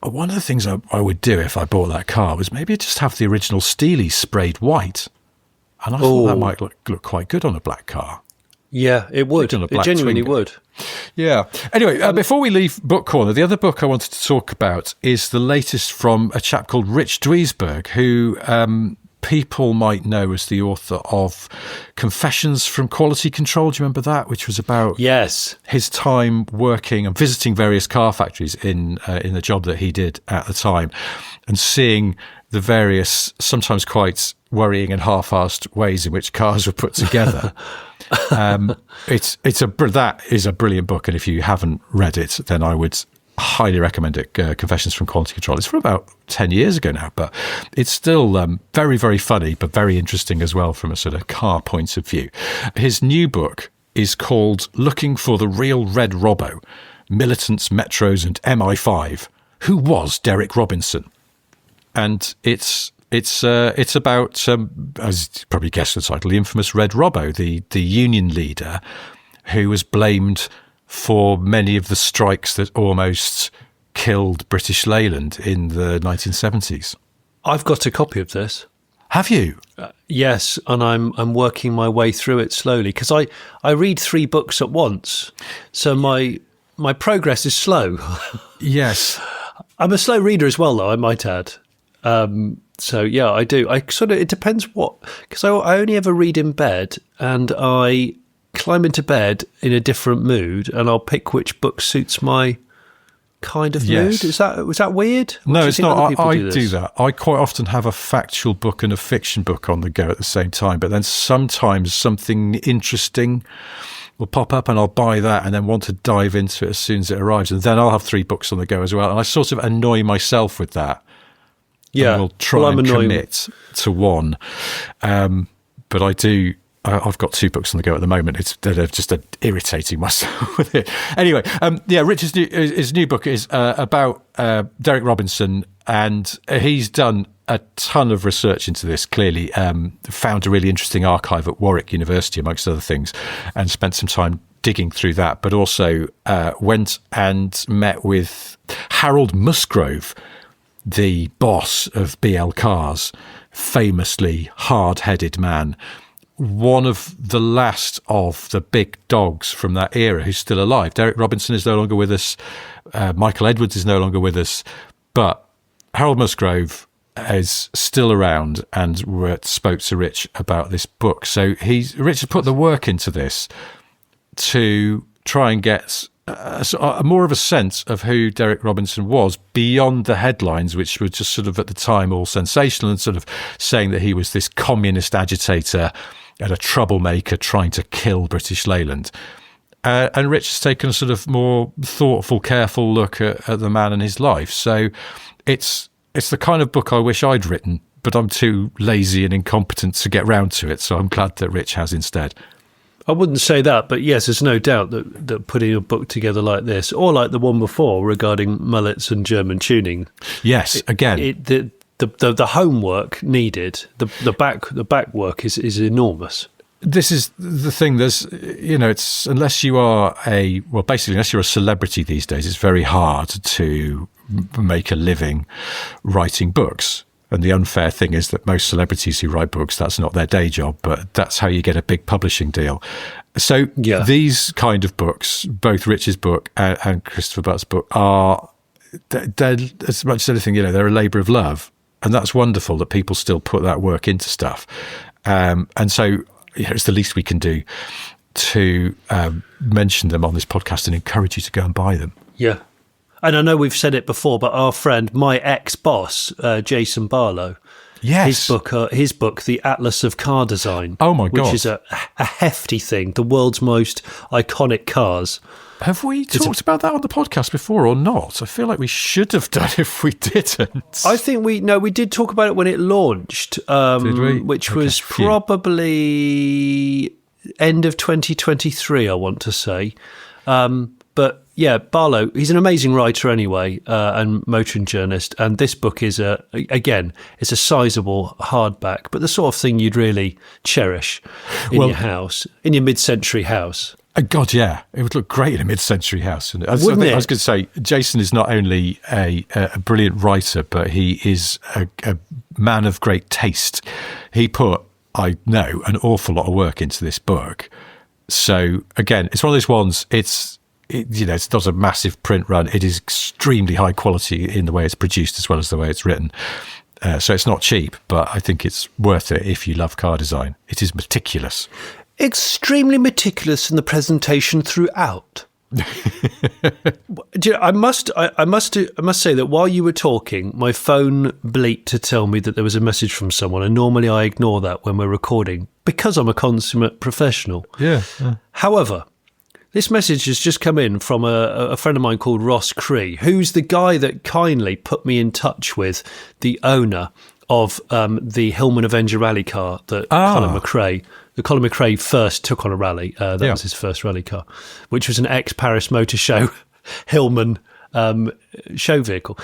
Speaker 2: one of the things I would do if I bought that car was maybe just have the original Steely sprayed white. And I thought that might look quite good on a black car.
Speaker 1: Yeah, it would. It genuinely would.
Speaker 2: Yeah. Anyway, before we leave Book Corner, the other book I wanted to talk about is the latest from a chap called Rich Duisberg, who people might know as the author of Confessions from Quality Control. Do you remember that? Which was about his time working and visiting various car factories in the job that he did at the time and seeing the various, sometimes quite worrying and half-assed ways in which cars were put together. That is a brilliant book, and if you haven't read it, then I would highly recommend it. Confessions from Quality Control. It's from about 10 years ago now, but it's still very, very funny, but very interesting as well from a sort of car point of view. His new book is called Looking for the Real Red Robbo, Militants, Metros and MI5. Who was Derek Robinson? And it's about, as you probably guessed the title, the infamous Red Robbo, the union leader who was blamed for many of the strikes that almost killed British Leyland in the 1970s.
Speaker 1: I've got a copy of this.
Speaker 2: Have you?
Speaker 1: Yes, and I'm working my way through it slowly because I read 3 books at once, so my progress is slow.
Speaker 2: Yes.
Speaker 1: I'm a slow reader as well, though, I might add. So yeah, I do. It depends because I only ever read in bed, and I climb into bed in a different mood, and I'll pick which book suits my kind of mood. Was that weird?
Speaker 2: No, it's not. I do that. I quite often have a factual book and a fiction book on the go at the same time, but then sometimes something interesting will pop up and I'll buy that and then want to dive into it as soon as it arrives, and then I'll have 3 books on the go as well, and I sort of annoy myself with that. Yeah, we'll try and commit to one. But I do. I've got 2 books on the go at the moment. They're just irritating myself with it. Anyway, Richard's his new book is about Derek Robinson, and he's done a ton of research into this. Clearly, found a really interesting archive at Warwick University, amongst other things, and spent some time digging through that. But also went and met with Harold Musgrove, the boss of BL Cars, famously hard-headed man, one of the last of the big dogs from that era who's still alive. Derek Robinson is no longer with us. Michael Edwards is no longer with us. But Harold Musgrove is still around, and spoke to Rich about this book. So Rich has put the work into this to try and get more of a sense of who Derek Robinson was beyond the headlines, which were just sort of at the time all sensational and sort of saying that he was this communist agitator and a troublemaker trying to kill British Leyland. And Rich has taken a sort of more thoughtful, careful look at the man and his life. So it's the kind of book I wish I'd written, but I'm too lazy and incompetent to get round to it. So I'm glad that Rich has instead.
Speaker 1: I wouldn't say that, but yes, there's no doubt that putting a book together like this, or like the one before regarding mullets and German tuning.
Speaker 2: Yes, again.
Speaker 1: The homework needed, the back work is enormous.
Speaker 2: This is the thing. There's, it's unless you're a celebrity these days, it's very hard to make a living writing books. And the unfair thing is that most celebrities who write books, that's not their day job, but that's how you get a big publishing deal. So these kind of books, both Rich's book and Christopher Butt's book, they're as much as anything, they're a labour of love. And that's wonderful that people still put that work into stuff. And so it's the least we can do to mention them on this podcast and encourage you to go and buy them.
Speaker 1: Yeah. And I know we've said it before, but our friend, my ex-boss, Jason Barlow, his book, The Atlas of Car Design.
Speaker 2: Oh my God.
Speaker 1: Which is a hefty thing, the world's most iconic cars.
Speaker 2: Have we talked about that on the podcast before or not? I feel like we should have done if we didn't.
Speaker 1: I think we did talk about it when it launched,
Speaker 2: did we?
Speaker 1: Which was probably end of 2023, I want to say. But yeah, Barlow, he's an amazing writer anyway, and motoring journalist. And this book is it's a sizable hardback, but the sort of thing you'd really cherish in your house, in your mid-century house.
Speaker 2: God, yeah, it would look great in a mid-century house. And I was
Speaker 1: Wouldn't it?
Speaker 2: I was going to say, Jason is not only a brilliant writer, but he is a man of great taste. He put, I know, an awful lot of work into this book. So again, it's one of those ones. It's not a massive print run. It is extremely high quality in the way it's produced as well as the way it's written. So it's not cheap, but I think it's worth it if you love car design. It is meticulous.
Speaker 1: Extremely meticulous in the presentation throughout. I must say that while you were talking, my phone bleeped to tell me that there was a message from someone, and normally I ignore that when we're recording because I'm a consummate professional.
Speaker 2: Yeah.
Speaker 1: However, this message has just come in from a friend of mine called Ross Cree, who's the guy that kindly put me in touch with the owner of the Hillman Avenger rally car that Colin McRae first took on a rally. That was his first rally car, which was an ex-Paris Motor Show Hillman show vehicle.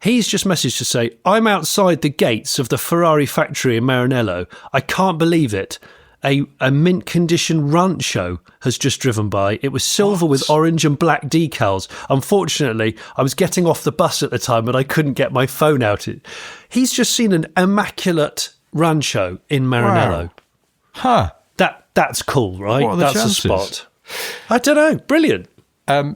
Speaker 1: He's just messaged to say, I'm outside the gates of the Ferrari factory in Maranello. I can't believe it. A mint condition Rancho has just driven by. It was silver with orange and black decals. Unfortunately, I was getting off the bus at the time and I couldn't get my phone out. He's just seen an immaculate Rancho in Maranello.
Speaker 2: Wow. Huh.
Speaker 1: That's cool, right?
Speaker 2: What are the
Speaker 1: That's
Speaker 2: chances?
Speaker 1: a spot. I don't know. Brilliant.
Speaker 2: I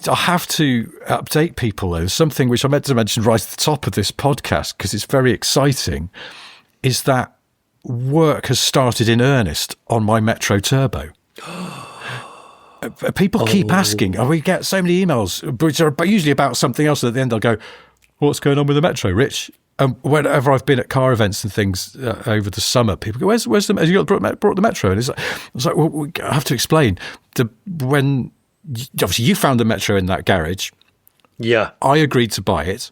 Speaker 2: have to update people, though. Something which I meant to mention right at the top of this podcast, because it's very exciting, is that work has started in earnest on my Metro Turbo. People keep asking. We get so many emails, which are usually about something else. And at the end, they'll go, "What's going on with the Metro, Rich?" Whenever I've been at car events and things over the summer, people go, "Where's the? Have you brought the Metro?" And I was like, "Well, I have to explain. When obviously you found the Metro in that garage,
Speaker 1: Yeah,
Speaker 2: I agreed to buy it.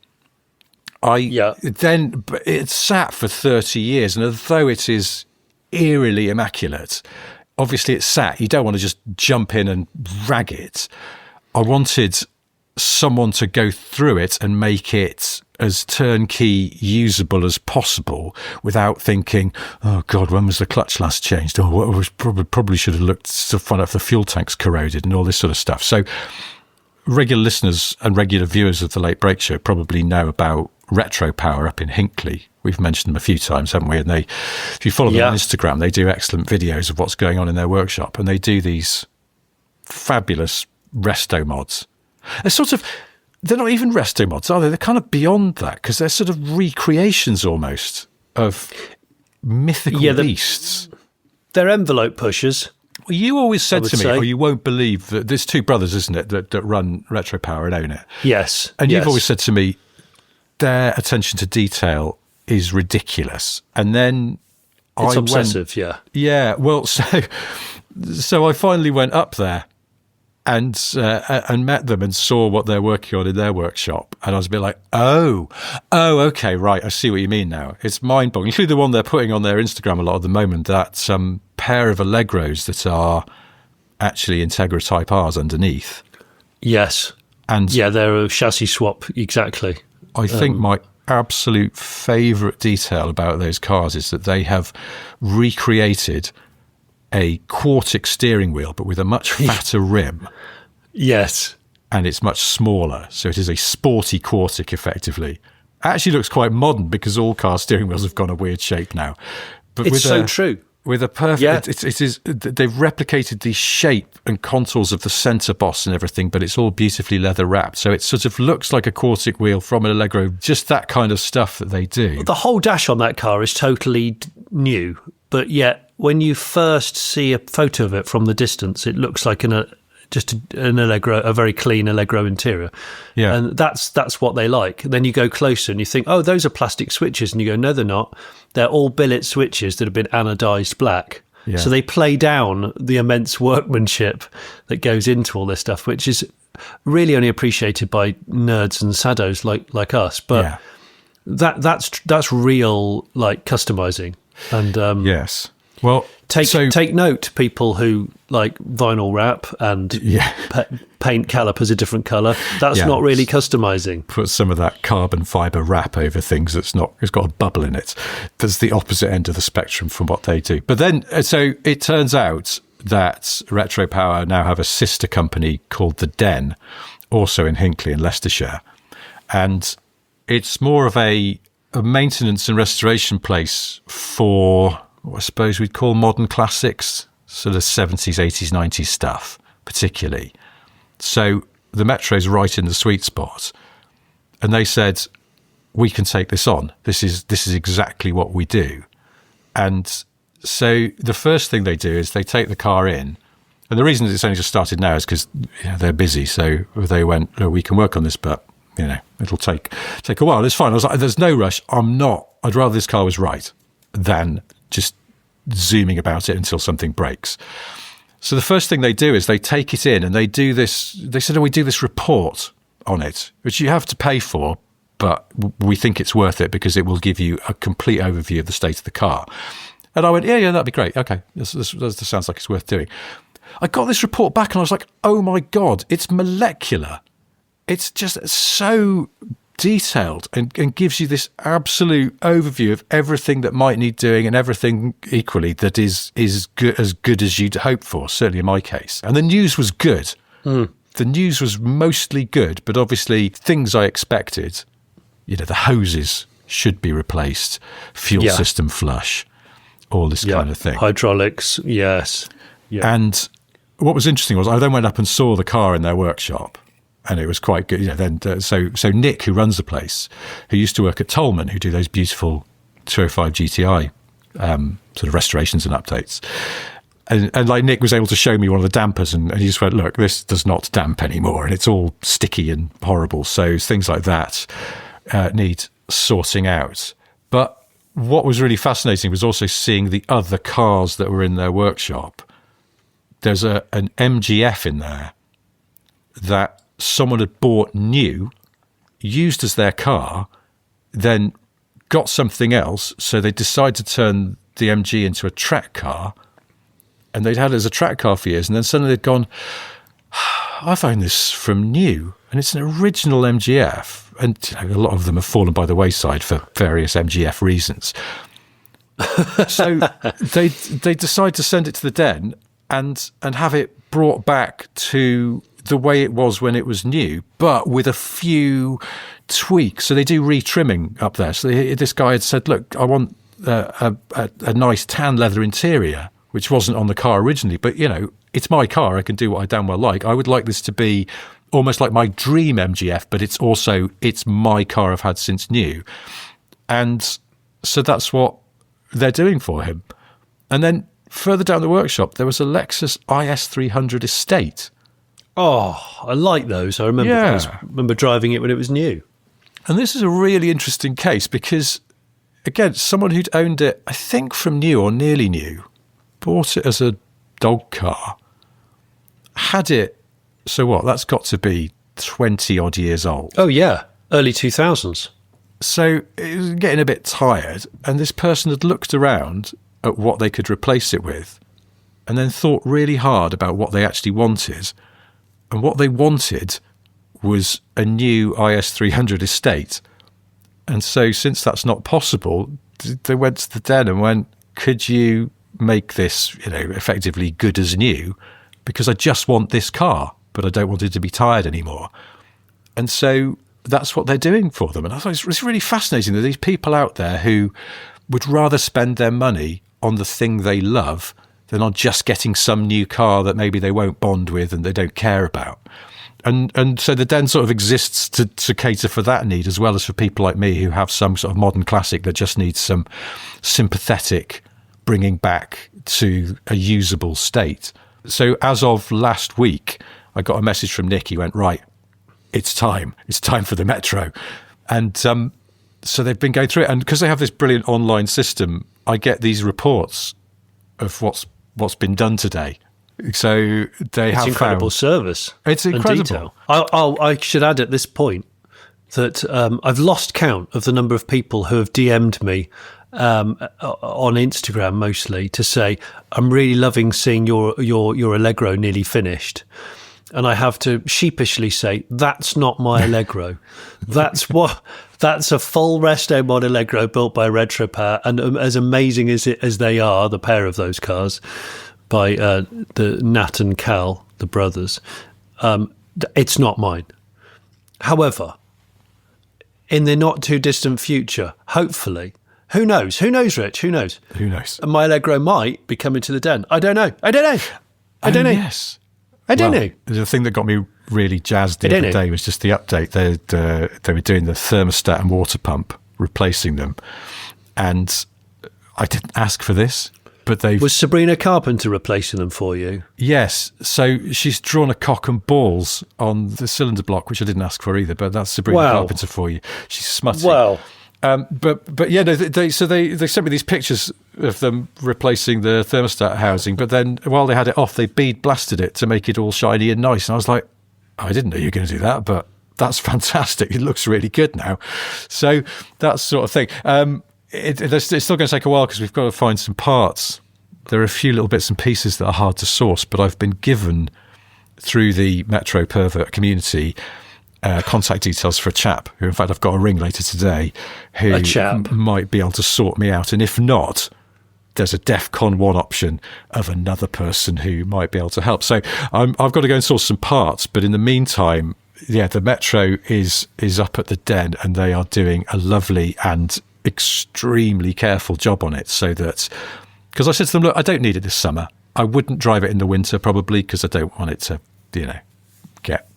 Speaker 2: Then it sat for 30 years, and although it is eerily immaculate, obviously it's sat. You don't want to just jump in and rag it. I wanted someone to go through it and make it as turnkey usable as possible without thinking, oh God, when was the clutch last changed? Oh, well, probably should have looked to find out if the fuel tank's corroded and all this sort of stuff. So regular listeners and regular viewers of the Late Break Show probably know about Retro Power up in Hinckley. We've mentioned them a few times, haven't we? And if you follow them on Instagram, they do excellent videos of what's going on in their workshop, and they do these fabulous resto mods. They're not even resto mods, are they? They're kind of beyond that, because they're sort of recreations almost of mythical beasts.
Speaker 1: They're envelope pushers.
Speaker 2: Well, you always said to me, or you won't believe that there's two brothers, isn't it, that run Retro Power and own it?
Speaker 1: Yes.
Speaker 2: And you've always said to me, their attention to detail is ridiculous. And then
Speaker 1: it's obsessive, yeah.
Speaker 2: Yeah, well, so I finally went up there and met them and saw what they're working on in their workshop. And I was a bit like, oh, okay, right, I see what you mean now. It's mind-boggling. Including the one they're putting on their Instagram a lot at the moment, that pair of Allegros that are actually Integra Type Rs underneath.
Speaker 1: Yes.
Speaker 2: And
Speaker 1: yeah, they're a chassis swap, exactly.
Speaker 2: I think my absolute favourite detail about those cars is that they have recreated a Quartic steering wheel, but with a much fatter rim.
Speaker 1: Yes.
Speaker 2: And it's much smaller. So it is a sporty Quartic, effectively. Actually looks quite modern because all car steering wheels have gone a weird shape now. But
Speaker 1: It's so true.
Speaker 2: With a perfect,
Speaker 1: Yeah.
Speaker 2: it is. They've replicated the shape and contours of the centre boss and everything, but it's all beautifully leather wrapped. So it sort of looks like a Quartic wheel from an Allegro. Just that kind of stuff that they do.
Speaker 1: The whole dash on that car is totally new, but yet when you first see a photo of it from the distance, it looks like an Allegro, a very clean Allegro interior.
Speaker 2: Yeah.
Speaker 1: And that's what they like. Then you go closer and you think, oh, those are plastic switches. And you go, no, they're not. They're all billet switches that have been anodized black.
Speaker 2: Yeah.
Speaker 1: So they play down the immense workmanship that goes into all this stuff, which is really only appreciated by nerds and saddos like us. But that's real, like, customizing. And
Speaker 2: yes. Well,
Speaker 1: take note, people who like vinyl wrap and paint calipers a different colour. That's not really customizing.
Speaker 2: Put some of that carbon fibre wrap over things it's got a bubble in it. That's the opposite end of the spectrum from what they do. But then, so it turns out that Retro Power now have a sister company called The Den, also in Hinckley in Leicestershire. And it's more of a maintenance and restoration place for what I suppose we'd call modern classics, sort of 70s, 80s, 90s stuff, particularly. So the Metro's right in the sweet spot. And they said, we can take this on. This is exactly what we do. And so the first thing they do is they take the car in. And the reason it's only just started now is because they're busy. So they went, oh, we can work on this, but it'll take a while. It's fine. I was like, there's no rush. I'd rather this car was right than just zooming about it until something breaks. So the first thing they do is they take it in and they do this. They said, we do this report on it, which you have to pay for, but we think it's worth it because it will give you a complete overview of the state of the car. And I went, yeah, that'd be great. Okay, this sounds like it's worth doing. I got this report back and I was like, oh my God, it's molecular. It's just so detailed and gives you this absolute overview of everything that might need doing and everything equally that is good, as good as you'd hope for, certainly in my case. And the news was good. The news was mostly good, but obviously things I expected, the hoses should be replaced, fuel system flush, all this kind of thing.
Speaker 1: Hydraulics, yes. Yeah.
Speaker 2: And what was interesting was I then went up and saw the car in their workshop. And it was quite good. So Nick, who runs the place, who used to work at Tolman, who do those beautiful 205 GTI sort of restorations and updates. And like Nick was able to show me one of the dampers and he just went, look, this does not damp anymore. And it's all sticky and horrible. So things like that need sorting out. But what was really fascinating was also seeing the other cars that were in their workshop. There's an MGF in there that someone had bought new, used as their car, then got something else. So they decided to turn the MG into a track car, and they'd had it as a track car for years. And then suddenly they'd gone, I found this from new, and it's an original MGF. And a lot of them have fallen by the wayside for various MGF reasons. So they decide to send it to the Den and have it brought back to the way it was when it was new, but with a few tweaks. So they do re-trimming up there. So this guy had said, look, I want a nice tan leather interior, which wasn't on the car originally, but it's my car. I can do what I damn well like. I would like this to be almost like my dream MGF, but it's my car I've had since new. And so that's what they're doing for him. And then further down the workshop, there was a Lexus IS300 Estate.
Speaker 1: Oh, I like those. I remember driving it when it was new.
Speaker 2: And this is a really interesting case because, again, someone who'd owned it, I think from new or nearly new, bought it as a dog car, had it, so what, that's got to be 20 odd years old.
Speaker 1: Oh yeah, early 2000s.
Speaker 2: So it was getting a bit tired, and this person had looked around at what they could replace it with and then thought really hard about what they actually wanted. And what they wanted was a new IS300 estate. And so since that's not possible, they went to the den and went, could you make this, effectively good as new? Because I just want this car, but I don't want it to be tired anymore. And so that's what they're doing for them. And I thought it's really fascinating that these people out there who would rather spend their money on the thing they love than on just getting some new car that maybe they won't bond with and they don't care about. And so the den sort of exists to cater for that need, as well as for people like me who have some sort of modern classic that just needs some sympathetic bringing back to a usable state. So as of last week, I got a message from Nick. He went, right, it's time for the Metro. And so they've been going through it. And because they have this brilliant online system, I get these reports of what's been done today. So it's
Speaker 1: incredible service.
Speaker 2: It's incredible.
Speaker 1: Detail. I should add at this point that I've lost count of the number of people who have DM'd me on Instagram mostly to say, I'm really loving seeing your Allegro nearly finished. And I have to sheepishly say, that's not my Allegro. That's a full resto mod Allegro built by Retropat, and as amazing as they are, the pair of those cars, by the Nat and Cal, the brothers, it's not mine. However, in the not too distant future, hopefully, who knows, Rich? Who knows? My Allegro might be coming to the den. I don't know.
Speaker 2: Yes.
Speaker 1: I don't know.
Speaker 2: The thing that got me really jazzed the other day was just the update. They were doing the thermostat and water pump, replacing them. And I didn't ask for this, but Was
Speaker 1: Sabrina Carpenter replacing them for you?
Speaker 2: Yes. So she's drawn a cock and balls on the cylinder block, which I didn't ask for either, but that's Sabrina Carpenter for you. She's smutty.
Speaker 1: Wow.
Speaker 2: But yeah, they sent me these pictures of them replacing the thermostat housing, but then while they had it off, they bead blasted it to make it all shiny and nice. And I was like, I didn't know you were going to do that, but that's fantastic. It looks really good now. So that sort of thing. It's still going to take a while because we've got to find some parts. There are a few little bits and pieces that are hard to source, but I've been given through the Metro Pervert community contact details for a chap who, in fact, I've got a ring later today, who might be able to sort me out. And if not, there's a DEFCON 1 option of another person who might be able to help. So I've got to go and source some parts. But in the meantime, yeah, the Metro is up at the den, and they are doing a lovely and extremely careful job on it. So that, because I said to them, look, I don't need it this summer. I wouldn't drive it in the winter probably because I don't want it to, get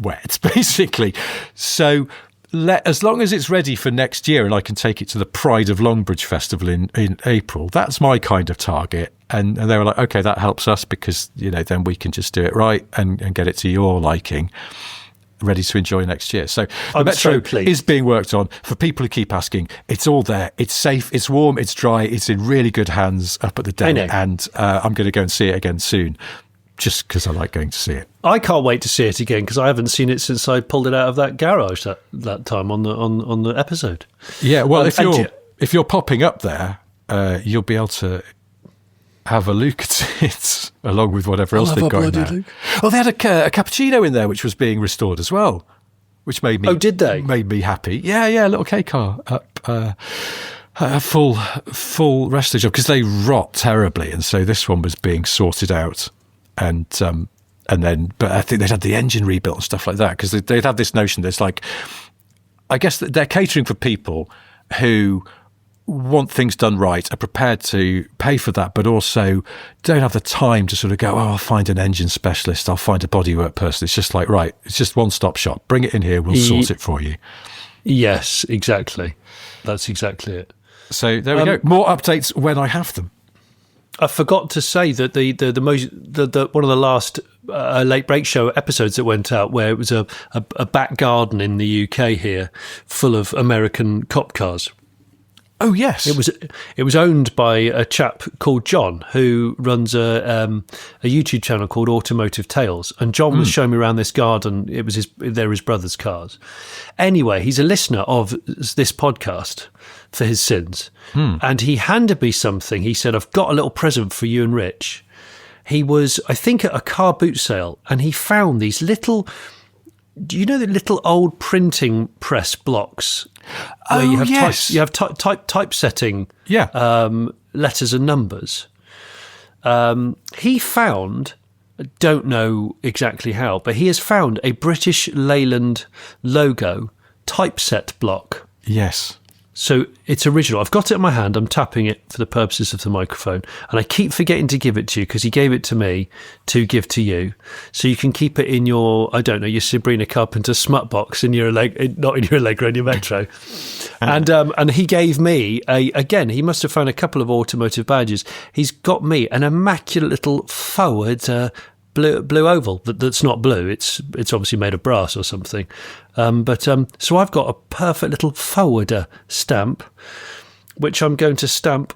Speaker 2: wet, basically. So as long as it's ready for next year and I can take it to the Pride of Longbridge Festival in April, that's my kind of target. And they were like, okay, that helps us because, then we can just do it right and get it to your liking, ready to enjoy next year. So the Metro is being worked on. For people who keep asking, it's all there. It's safe, it's warm, it's dry, it's in really good hands up at the den. And I'm going to go and see it again soon, just because I like going to see it.
Speaker 1: I can't wait to see it again because I haven't seen it since I pulled it out of that garage that time on the episode.
Speaker 2: Yeah, well, if you're popping up there, you'll be able to have a look at it along with whatever else they've got in there. Oh, they had a cappuccino in there which was being restored as well, which made me.
Speaker 1: Oh, did they?
Speaker 2: Made me happy. Yeah, a little K car up. A full resto job because they rot terribly, and so this one was being sorted out. And then, but I think they'd had the engine rebuilt and stuff like that because they'd had this notion that's like, I guess that they're catering for people who want things done right, are prepared to pay for that, but also don't have the time to sort of go, I'll find an engine specialist, I'll find a bodywork person. It's just like, right, it's just one-stop shop. Bring it in here, we'll sort it for you. Yes,
Speaker 1: exactly. That's exactly it.
Speaker 2: So there we go. More updates when I have them.
Speaker 1: I forgot to say that the one of the last Late Break Show episodes that went out, where it was a back garden in the UK here, full of American cop cars.
Speaker 2: Oh yes,
Speaker 1: it was owned by a chap called John who runs a YouTube channel called Automotive Tales, and John was showing me around this garden. It was they're his brother's cars. Anyway, he's a listener of this podcast for his sins, and he handed me something. He said, "I've got a little present for you and Rich." he was, I think, at a car boot sale, and he found these little. Do you know the little old printing press blocks where you have typesetting letters and numbers? He found, I don't know exactly how, but he has found a British Leyland logo typeset block.
Speaker 2: Yes.
Speaker 1: So it's original. I've got it in my hand. I'm tapping it for the purposes of the microphone. And I keep forgetting to give it to you because he gave it to me to give to you. So you can keep it in your, I don't know, your Sabrina Carpenter smut box in your not in your Allegro, in your Metro. And he gave me, again, he must have found a couple of automotive badges. He's got me an immaculate little forward blue oval that's not blue. It's obviously made of brass or something. So I've got a perfect little forwarder stamp, which I'm going to stamp,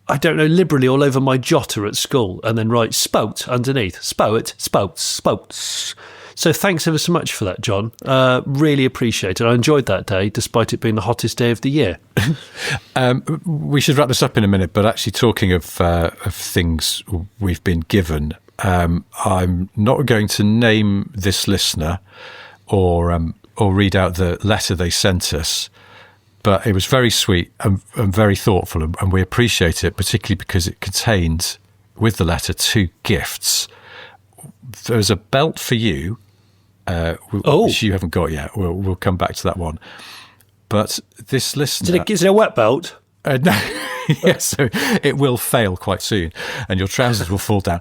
Speaker 1: I don't know, liberally all over my jotter at school, and then write "Spout" underneath. Spout, spoats. So thanks ever so much for that, John. Really appreciate it. I enjoyed that day, despite it being the hottest day of the year.
Speaker 2: We should wrap this up in a minute, but actually talking of things we've been given, I'm not going to name this listener or read out the letter they sent us, but it was very sweet and very thoughtful, and we appreciate it, particularly because it contained, with the letter, 2 gifts. There's a belt for you, which you haven't got yet. We'll come back to that one. But this listener...
Speaker 1: Is it a wet belt?
Speaker 2: No. Yes, so it will fail quite soon, and your trousers will fall down.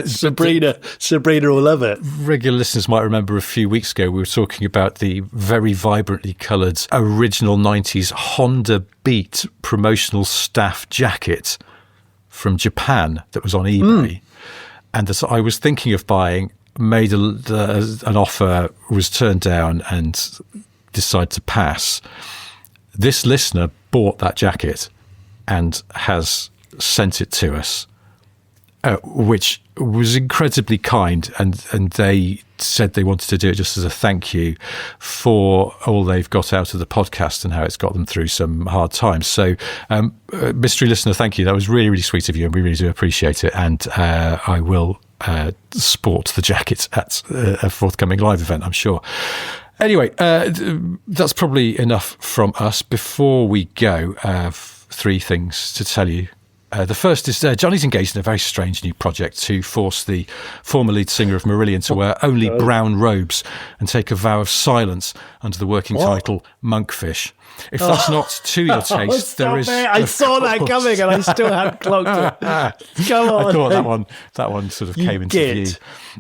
Speaker 1: Sabrina will love it.
Speaker 2: Regular listeners might remember a few weeks ago we were talking about the very vibrantly coloured original 90s Honda Beat promotional staff jacket from Japan that was on eBay, and that I was thinking of buying, made an offer, was turned down, and decided to pass. This listener bought that jacket and has sent it to us, which was incredibly kind, and they said they wanted to do it just as a thank you for all they've got out of the podcast and how it's got them through some hard times. So, mystery listener, thank you. That was really, really sweet of you, and we really do appreciate it. And I will sport the jacket at a forthcoming live event, I'm sure. Anyway, that's probably enough from us. Before we go, 3 things to tell you. The first is Jonny's engaged in a very strange new project to force the former lead singer of Marillion to wear only brown robes and take a vow of silence under the working title Monkfish. If that's not to your taste, there is...
Speaker 1: I saw that coming and I still hadn't clocked it. Come on.
Speaker 2: I thought that one sort of came into view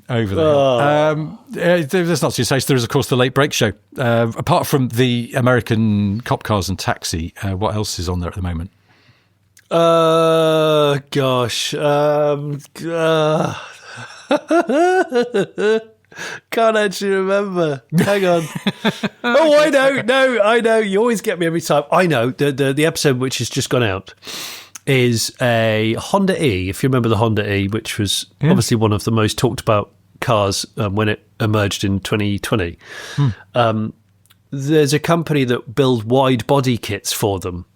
Speaker 2: over there. That's not to your taste. There is, of course, the Late Break Show. Apart from the American Cop Cars and Taxi, what else is on there at the moment?
Speaker 1: Gosh. Can't actually remember. Hang on. I know. You always get me every time. I know. The episode which has just gone out is a Honda E, if you remember the Honda E, which was obviously one of the most talked about cars when it emerged in 2020. There's a company that build wide body kits for them.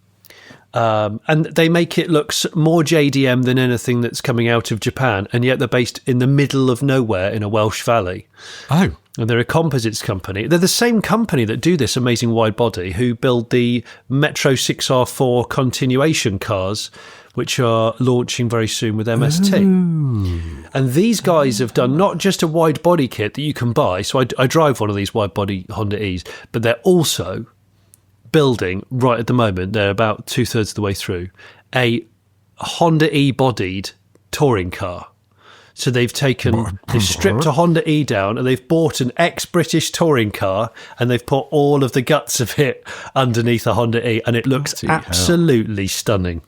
Speaker 1: And they make it look more JDM than anything that's coming out of Japan, and yet they're based in the middle of nowhere in a Welsh valley. Oh. And they're a composites company. They're the same company that do this amazing wide body, who build the Metro 6R4 continuation cars, which are launching very soon with MST. Ooh. And these guys have done not just a wide body kit that you can buy. So I drive one of these wide body Honda E's, but they're also building right at the moment, they're about 2/3 of the way through, a Honda E bodied touring car. So they've stripped a Honda E down and they've bought an ex-British touring car and they've put all of the guts of it underneath a Honda E, and it looks absolutely stunning.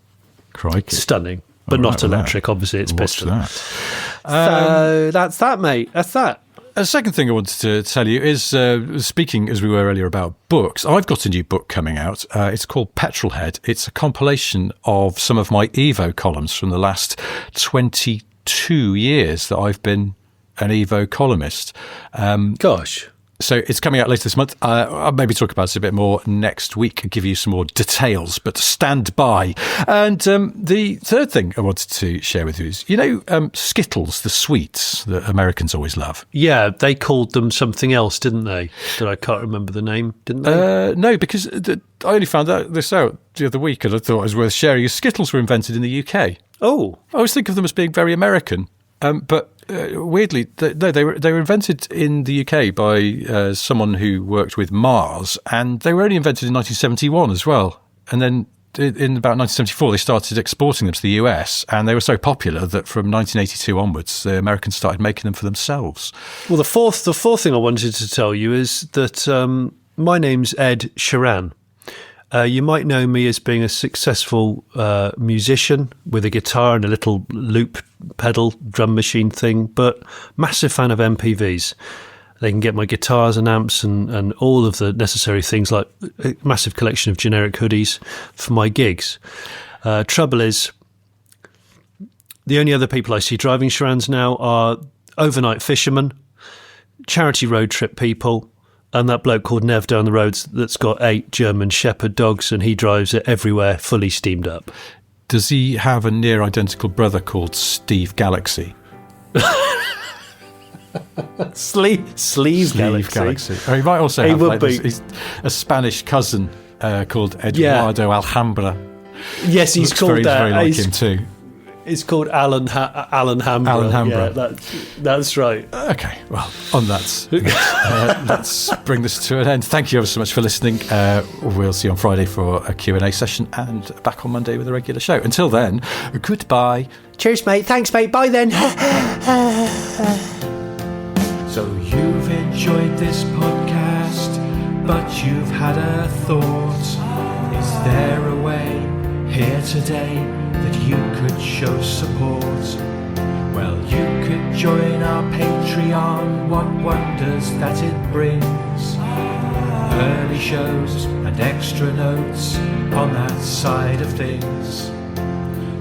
Speaker 2: Crikey.
Speaker 1: Stunning, but not electric, obviously it's piston.
Speaker 2: That.
Speaker 1: So that's that, mate. That's that.
Speaker 2: A second thing I wanted to tell you is, speaking as we were earlier about books, I've got a new book coming out. It's called Petrolhead. It's a compilation of some of my Evo columns from the last 22 years that I've been an Evo columnist.
Speaker 1: Gosh.
Speaker 2: So it's coming out later this month. I'll maybe talk about it a bit more next week and give you some more details, but stand by. And the third thing I wanted to share with you is, Skittles, the sweets that Americans always love.
Speaker 1: Yeah, they called them something else, didn't they? That I can't remember the name, didn't they?
Speaker 2: No, because I only found this out the other week and I thought it was worth sharing. Skittles were invented in the UK.
Speaker 1: Oh.
Speaker 2: I always think of them as being very American, but weirdly, they were invented in the UK by someone who worked with Mars, and they were only invented in 1971 as well. And then in about 1974, they started exporting them to the US, and they were so popular that from 1982 onwards, the Americans started making them for themselves.
Speaker 1: Well, the fourth thing I wanted to tell you is that my name's Ed Sheeran. You might know me as being a successful musician with a guitar and a little loop pedal drum machine thing, but massive fan of MPVs. They can get my guitars and amps and all of the necessary things, like a massive collection of generic hoodies for my gigs. Trouble is, the only other people I see driving Sheerans now are overnight fishermen, charity road trip people, and that bloke called Nev down the road that's got 8 German Shepherd dogs, and he drives it everywhere fully steamed up.
Speaker 2: Does he have a near identical brother called Steve Galaxy?
Speaker 1: Sleeve Galaxy.
Speaker 2: Or he might also have he's a Spanish cousin called Eduardo Alhambra.
Speaker 1: Yes, he's called
Speaker 2: He's very like him too.
Speaker 1: It's called Alan Hambra. Yeah, that's right.
Speaker 2: Okay, well, on that, let's bring this to an end. Thank you ever so much for listening. We'll see you on Friday for a Q&A session and back on Monday with a regular show. Until then, goodbye.
Speaker 1: Cheers, mate. Thanks, mate. Bye then.
Speaker 3: So you've enjoyed this podcast, but you've had a thought. Is there a way here today that you could show support? Well, you could join our Patreon. What wonders that it brings. Early shows and extra notes on that side of things.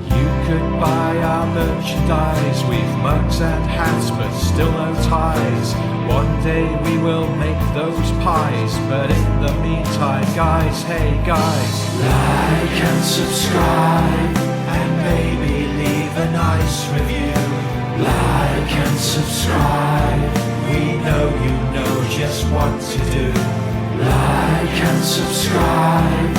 Speaker 3: You could buy our merchandise. We've mugs and hats, but still no ties. One day we will make those pies, but in the meantime, guys, hey guys, like and subscribe, and maybe leave a nice review. Like and subscribe, we know you know just what to do. Like and subscribe,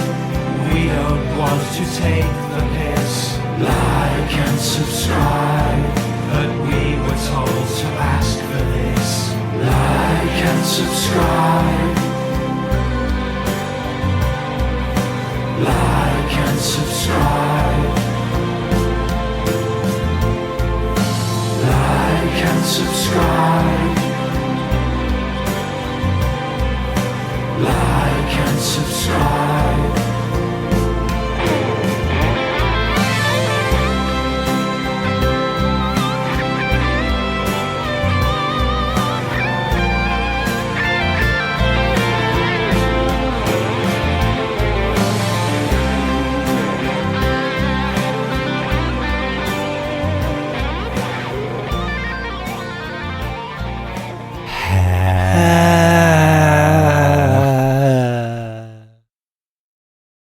Speaker 3: we don't want to take the piss. Like and subscribe, but we were told to ask for this. Like and subscribe.